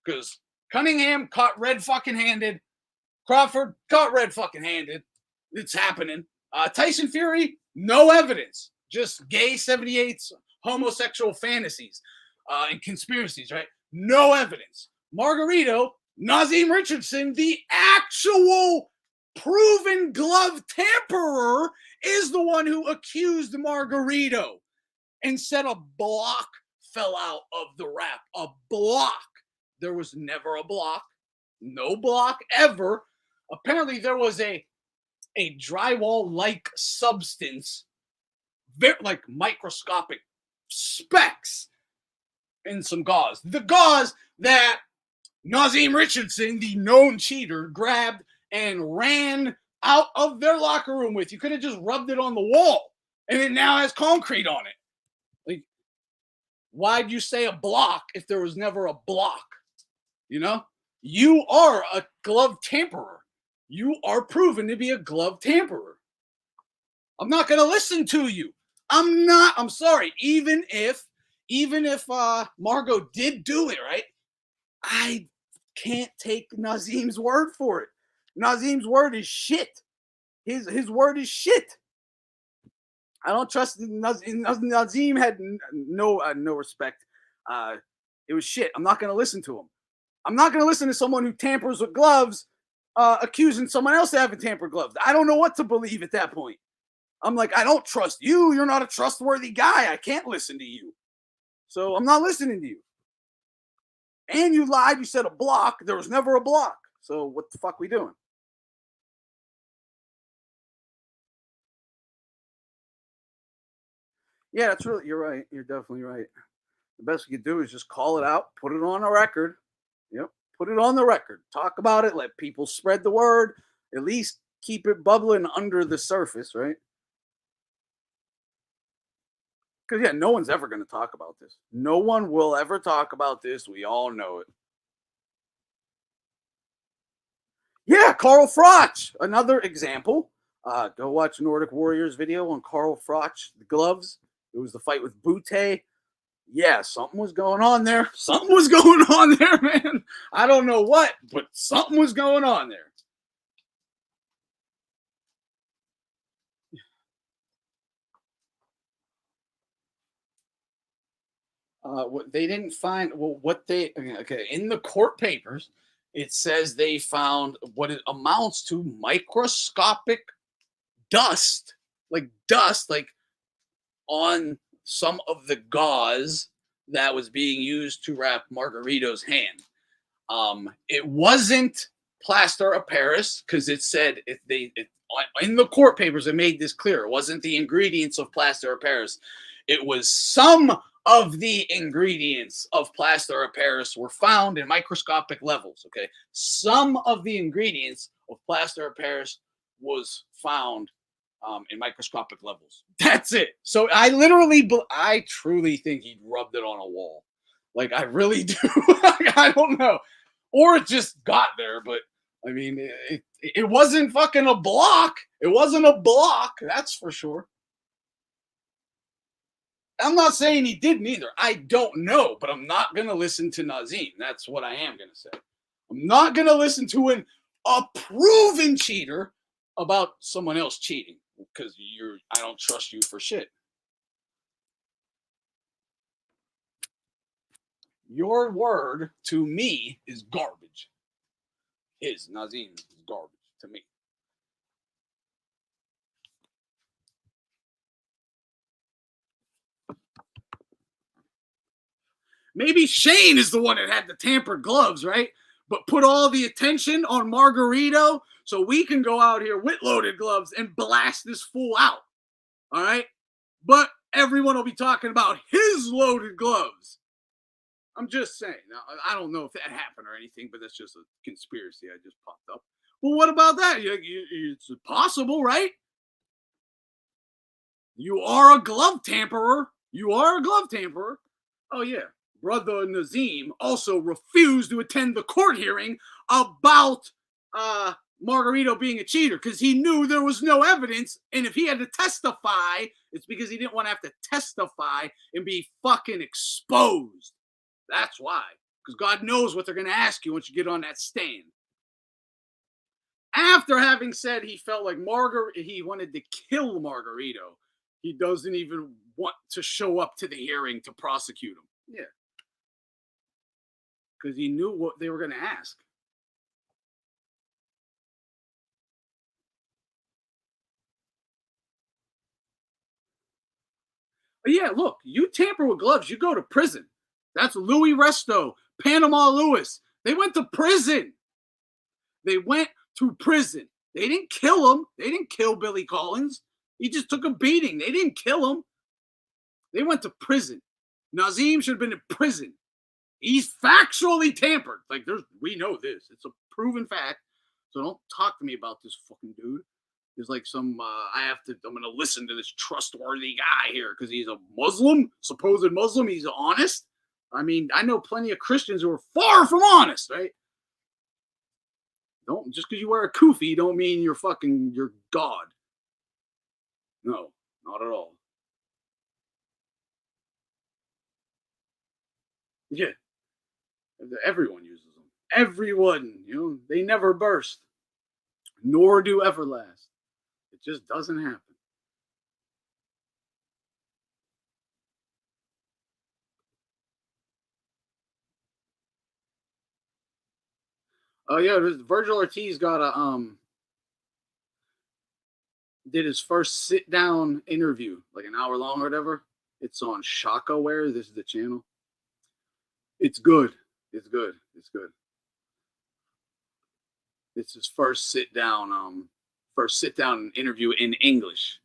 because Cunningham caught red fucking handed. Crawford caught red fucking handed. It's happening. Tyson Fury, no evidence. Just gay 78's homosexual fantasies and conspiracies, right? No evidence. Margarito, Nazim Richardson, the actual proven glove tamperer, is the one who accused Margarito and said a block fell out of the wrap. A block. There was never a block. No block ever. Apparently there was a drywall-like substance, very, like microscopic specks in some gauze. The gauze that Nazim Richardson, the known cheater, grabbed and ran out of their locker room with. You could have just rubbed it on the wall, and it now has concrete on it. Like, why'd you say a block if there was never a block? You are a glove tamperer. You are proven to be a glove tamperer. I'm not going to listen to you. I'm sorry. Even if Margot did do it, right? I can't take Nazim's word for it. Nazim's word is shit. His word is shit. I don't trust Nazim. Had no respect. It was shit. I'm not going to listen to him. I'm not going to listen to someone who tampers with gloves, accusing someone else of having tampered gloves. I don't know what to believe at that point. I'm like, I don't trust you. You're not a trustworthy guy. I can't listen to you. So I'm not listening to you. And you lied. You said a block. There was never a block. So what the fuck we doing? Yeah, that's really, you're right. You're definitely right. The best we could do is just call it out, put it on a record. Yep. Put it on the record. Talk about it. Let people spread the word. At least keep it bubbling under the surface, right? Because, yeah, no one's ever going to talk about this. No one will ever talk about this. We all know it. Yeah, Carl Froch, another example. Go watch Nordic Warriors video on Carl Froch, the gloves. It was the fight with Butte. Yeah, something was going on there. Something was going on there, man. I don't know what, but something was going on there. What they didn't find, well, what they, okay, in the court papers, it says they found what it amounts to microscopic dust, like on some of the gauze that was being used to wrap Margarito's hand. It wasn't plaster of Paris because it said in the court papers it made this clear. It wasn't the ingredients of plaster of Paris. It was some of the ingredients of plaster of Paris were found in microscopic levels. Okay, some of the ingredients of plaster of Paris was found in microscopic levels. That's it. So I truly think he rubbed it on a wall. Like, I really do. I don't know. Or it just got there, but I mean, it wasn't fucking a block. It wasn't a block, that's for sure. I'm not saying he didn't either. I don't know, but I'm not going to listen to Nazim. That's what I am going to say. I'm not going to listen to a proven cheater about someone else cheating because I don't trust you for shit. Your word to me is garbage. Nazim is garbage to me. Maybe Shane is the one that had the tampered gloves, right? But put all the attention on Margarito so we can go out here with loaded gloves and blast this fool out. All right? But everyone will be talking about his loaded gloves. I'm just saying. Now, I don't know if that happened or anything, but that's just a conspiracy I just popped up. Well, what about that? It's possible, right? You are a glove tamperer. Oh, yeah. Brother Nazim also refused to attend the court hearing about Margarito being a cheater because he knew there was no evidence. And if he had to testify, it's because he didn't want to have to testify and be fucking exposed. That's why. Because God knows what they're going to ask you once you get on that stand. After having said he felt like he wanted to kill Margarito, he doesn't even want to show up to the hearing to prosecute him. Yeah. Because he knew what they were going to ask. But yeah, look, you tamper with gloves, you go to prison. That's Louis Resto, Panama Lewis. They went to prison. They didn't kill him. They didn't kill Billy Collins. He just took a beating. They didn't kill him. They went to prison. Nazim should have been in prison. He's factually tampered. Like, we know this. It's a proven fact. So don't talk to me about this fucking dude. There's like I'm going to listen to this trustworthy guy here because he's a Muslim, supposed Muslim. He's honest. I mean, I know plenty of Christians who are far from honest, right? Just because you wear a kufi don't mean you're God. No, not at all. Yeah. Everyone uses them. Everyone, they never burst, nor do ever last. It just doesn't happen. Oh yeah, Vergil Ortiz got did his first sit down interview, like an hour long or whatever. It's on Shakaware. This is the channel. It's good. It's good. It's good. It's his first sit down interview in English.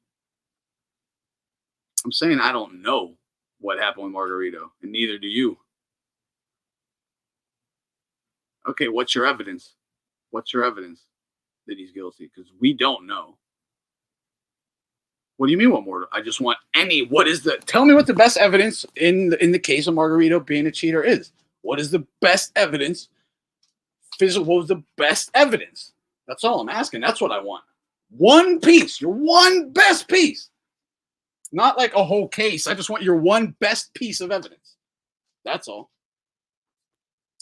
I'm saying I don't know what happened with Margarito, and neither do you. Okay, what's your evidence? What's your evidence that he's guilty? Because we don't know. What do you mean what more? I just want tell me what the best evidence in the case of Margarito being a cheater is. What is the best evidence? What was the best evidence? That's all I'm asking. That's what I want. One piece. Your one best piece. Not like a whole case. I just want your one best piece of evidence. That's all.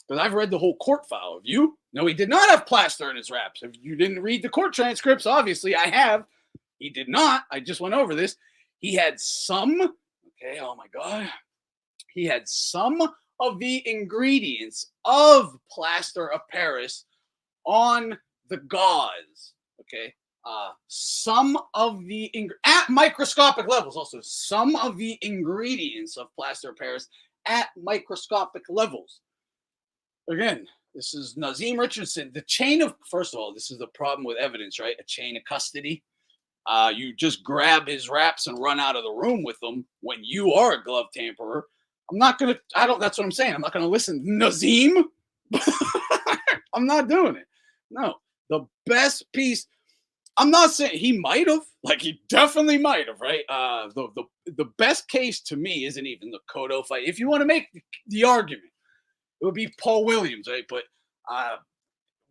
Because I've read the whole court file. Have you? No, he did not have plaster in his wraps. If you didn't read the court transcripts, obviously I have. He did not. I just went over this. He had some. Okay, oh my God. He had some of the ingredients of plaster of Paris on the gauze. Okay. Some of the at microscopic levels, also some of the ingredients of plaster of Paris at microscopic levels. Again, this is Nazim Richardson. The chain of, first of all, this is the problem with evidence, right? A chain of custody. You just grab his wraps and run out of the room with them when you are a glove tamperer. That's what I'm saying. I'm not going to listen. Nazim? I'm not doing it. No. The best piece, I'm not saying he might have, like he definitely might have, right? The best case to me isn't even the Cotto fight. If you want to make the argument, it would be Paul Williams, right? But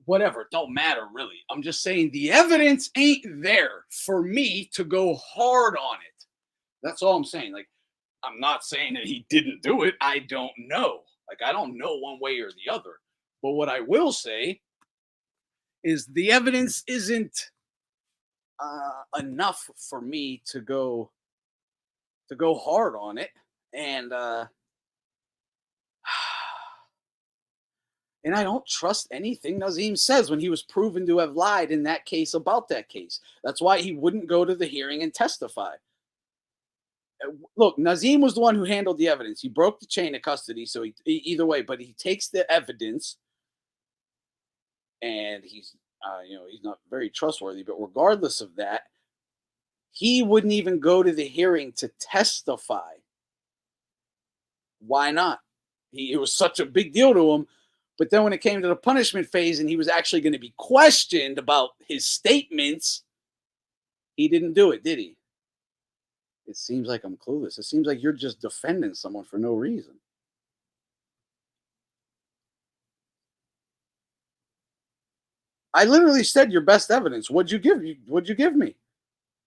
whatever, it don't matter really. I'm just saying the evidence ain't there for me to go hard on it. That's all I'm saying. Like, I'm not saying that he didn't do it. I don't know. Like, I don't know one way or the other. But what I will say is the evidence isn't enough for me to go hard on it. And I don't trust anything Nazim says when he was proven to have lied in that case about that case. That's why he wouldn't go to the hearing and testify. Look, Nazim was the one who handled the evidence. He broke the chain of custody, so either way, but he takes the evidence, and he's not very trustworthy. But regardless of that, he wouldn't even go to the hearing to testify. Why not? It was such a big deal to him. But then when it came to the punishment phase and he was actually going to be questioned about his statements, he didn't do it, did he? It seems like I'm clueless. It seems like you're just defending someone for no reason. I literally said your best evidence. What'd you give me?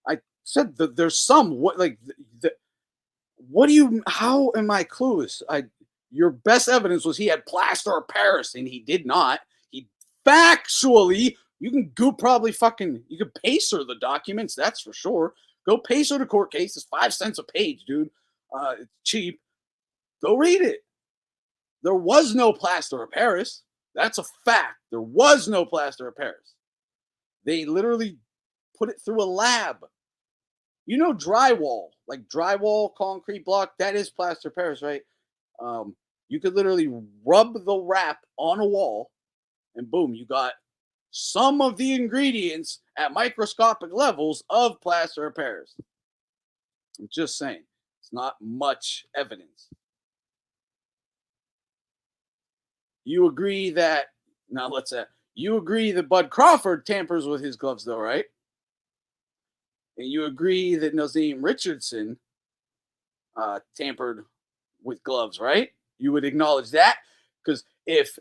I said that there's some. How am I clueless? Your best evidence was he had plaster of Paris, and he did not. He factually, you can pacer the documents, that's for sure. Go pacer the court case. It's 5 cents a page, dude. It's cheap. Go read it. There was no plaster of Paris. That's a fact. There was no plaster of Paris. They literally put it through a lab. You know drywall, like drywall, concrete block, that is plaster of Paris, right? You could literally rub the wrap on a wall and boom, you got some of the ingredients at microscopic levels of plaster of Paris. I'm just saying, it's not much evidence. You agree that, you agree that Bud Crawford tampers with his gloves though, right? And you agree that Nazim Richardson tampered with gloves, right? You would acknowledge that? Because if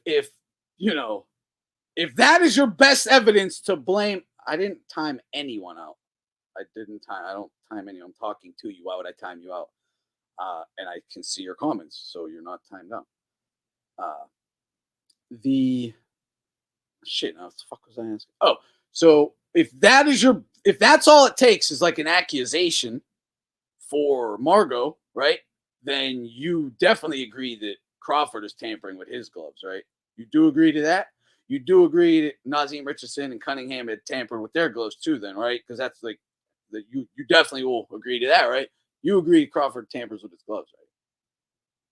that is your best evidence to blame, I didn't time anyone out. I don't time anyone. I'm talking to you. Why would I time you out? And I can see your comments, so you're not timed out. What the fuck was I asking? Oh, so if that's all it takes is like an accusation for Margot, right? Then you definitely agree that Crawford is tampering with his gloves, right? You do agree to that? you do agree that Nazim Richardson and Cunningham had tampered with their gloves too, then, right? Because that's like you definitely will agree to that, right? You agree Crawford tampers with his gloves, right?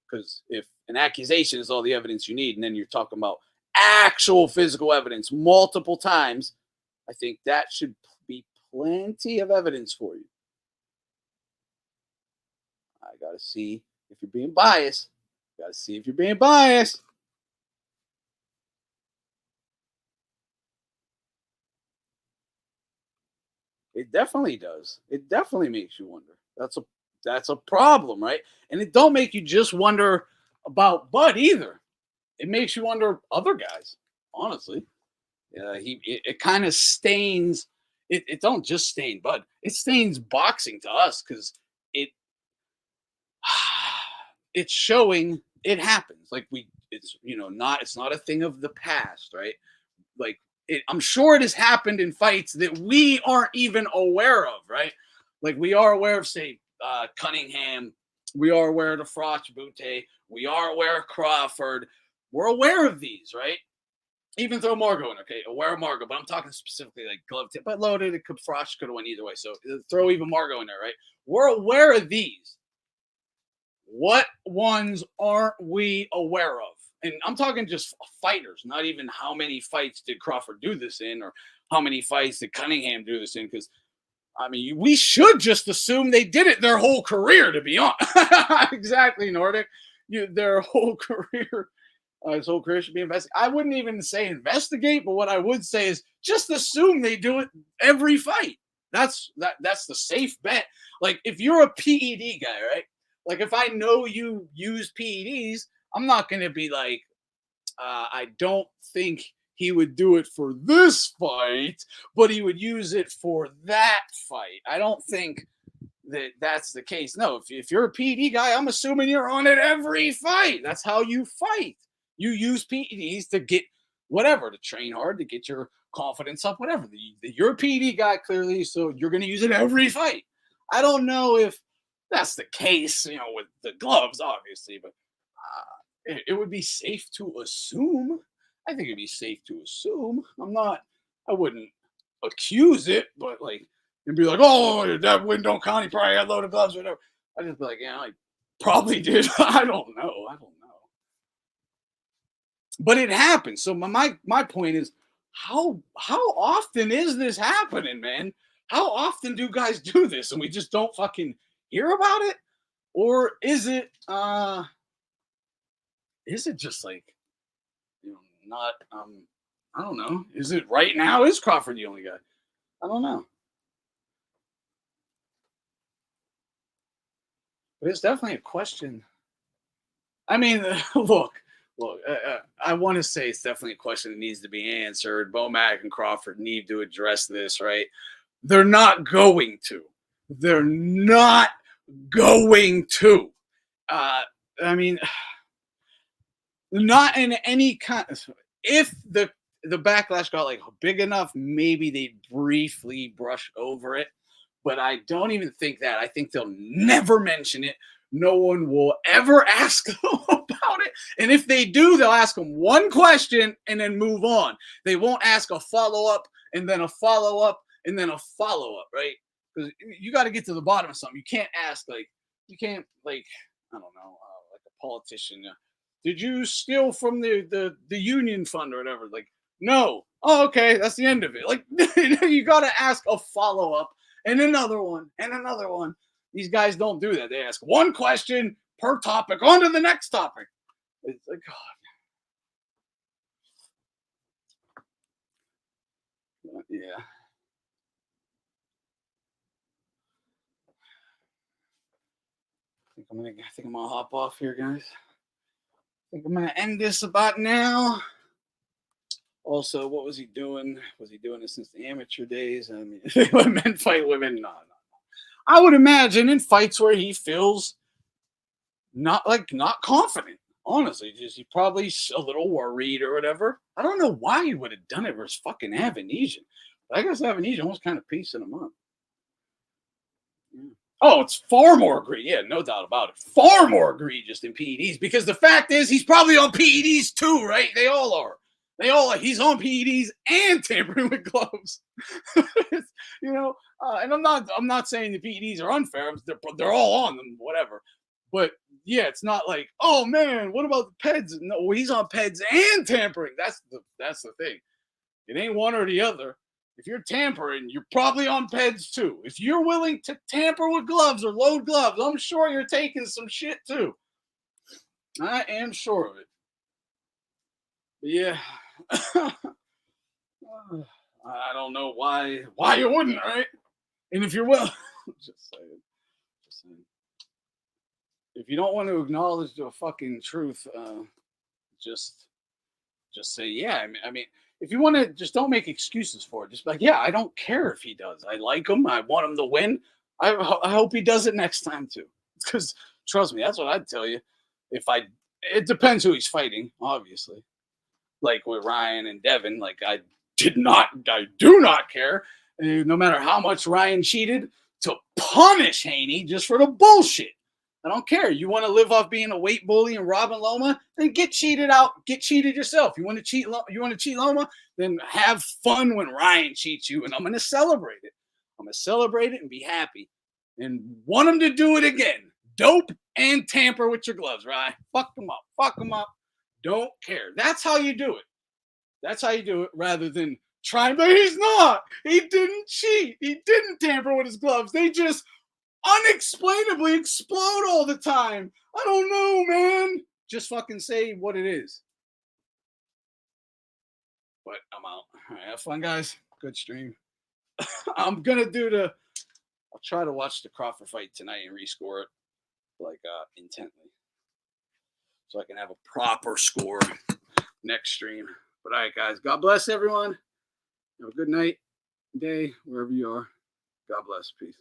Because if an accusation is all the evidence you need, and then you're talking about actual physical evidence multiple times, I think that should be plenty of evidence for you. I gotta see if you're being biased. Gotta see if you're being biased. It definitely does. It definitely makes you wonder. That's a problem, right? And it don't make you just wonder about Bud either. It makes you wonder other guys, honestly. It kind of stains. It don't just stain Bud. It stains boxing to us because it it's showing it happens. Like it's not a thing of the past, right? Like I'm sure it has happened in fights that we aren't even aware of, right? Like we are aware of, say, Cunningham. We are aware of the Froch Butte. We are aware of Crawford. We're aware of these, right? Even throw Margo in, okay? Aware of Margo, but I'm talking specifically like glove tip, but loaded. Froch could have went either way, so throw even Margo in there, right? We're aware of these. What ones aren't we aware of? And I'm talking just fighters, not even how many fights did Crawford do this in or how many fights did Cunningham do this in. Because, I mean, we should just assume they did it their whole career, to be honest. Exactly, Nordic. Their whole career. His whole career should be investigated. I wouldn't even say investigate, but what I would say is just assume they do it every fight. That's the safe bet. Like, if you're a PED guy, right? Like, if I know you use PEDs, I'm not going to be like, I don't think he would do it for this fight, but he would use it for that fight. I don't think that's the case. No, if you're a PED guy, I'm assuming you're on it every fight. That's how you fight. You use PEDs to get whatever, to train hard, to get your confidence up, whatever. You're a PED guy, clearly, so you're going to use it every fight. I don't know if that's the case, with the gloves, obviously, but it would be safe to assume. I think it'd be safe to assume. I wouldn't accuse it, but and be like, oh, that win don't count. He probably had loaded gloves or whatever. I'd just be like, yeah, I probably did. I don't know. But it happens. So my point is, how often is this happening, man? How often do guys do this and we just don't fucking hear about it? Or is it just like, not I don't know. Is it right now? Is Crawford the only guy? I don't know. But it's definitely a question. I mean, look, I want to say it's definitely a question that needs to be answered. Bomac and Crawford need to address this, right? They're not going to. They're not going to. I mean, not in any kind. If the backlash got big enough, maybe they'd briefly brush over it. But I don't even think that. I think they'll never mention it. No one will ever ask them about it. And if they do, they'll ask them one question and then move on. They won't ask a follow-up and then a follow-up and then a follow-up, right? Because you got to get to the bottom of something. You can't ask, I don't know, like a politician. Did you steal from the union fund or whatever? No. Oh, okay. That's the end of it. You got to ask a follow-up and another one and another one. These guys don't do that. They ask one question per topic. On to the next topic. It's like, God. Yeah. I think I'm gonna hop off here, guys. I think I'm gonna end this about now. Also, what was he doing? Was he doing this since the amateur days? I mean, men fight women. No. I would imagine in fights where he feels not confident. Honestly, just he's probably a little worried or whatever. I don't know why he would have done it versus fucking Avanesian. But I guess Avanesian almost kind of piecing him up. Yeah. Oh, it's far more egregious. Yeah, no doubt about it. Far more egregious than PEDs because the fact is he's probably on PEDs too, right? They all are. They all like he's on PEDs and tampering with gloves. You know, and I'm not saying the PEDs are unfair. They're all on them, whatever. But yeah, it's not like, oh man, what about the PEDs? No, he's on PEDs and tampering. That's the thing. It ain't one or the other. If you're tampering, you're probably on PEDs too. If you're willing to tamper with gloves or load gloves, I'm sure you're taking some shit too. I am sure of it. But yeah. I don't know why you wouldn't, right? And if you're willing, just saying. If you don't want to acknowledge the fucking truth, just say, yeah. I mean, if you want to, just don't make excuses for it. Just be like, yeah, I don't care if he does. I like him. I want him to win. I hope he does it next time too. Because trust me, that's what I'd tell you. It depends who he's fighting, obviously. Like with Ryan and Devin, like I do not care, no matter how much Ryan cheated, to punish Haney just for the bullshit. I don't care. You want to live off being a weight bully and robbing Loma? Then get cheated out. Get cheated yourself. You want to cheat Loma? Then have fun when Ryan cheats you, and I'm going to celebrate it. I'm going to celebrate it and be happy, and want him to do it again. Dope and tamper with your gloves, right? Fuck them up. Fuck them up. Don't care. That's how you do it. That's how you do it, rather than trying. But he's not. He didn't cheat. He didn't tamper with his gloves. They just unexplainably explode all the time. I don't know, man. Just fucking say what it is. But I'm out. All right, have fun, guys. Good stream. I'm gonna I'll try to watch the Crawford fight tonight and rescore it intently, so I can have a proper score next stream. But all right, guys. God bless everyone. Have a good night, day, wherever you are. God bless. Peace.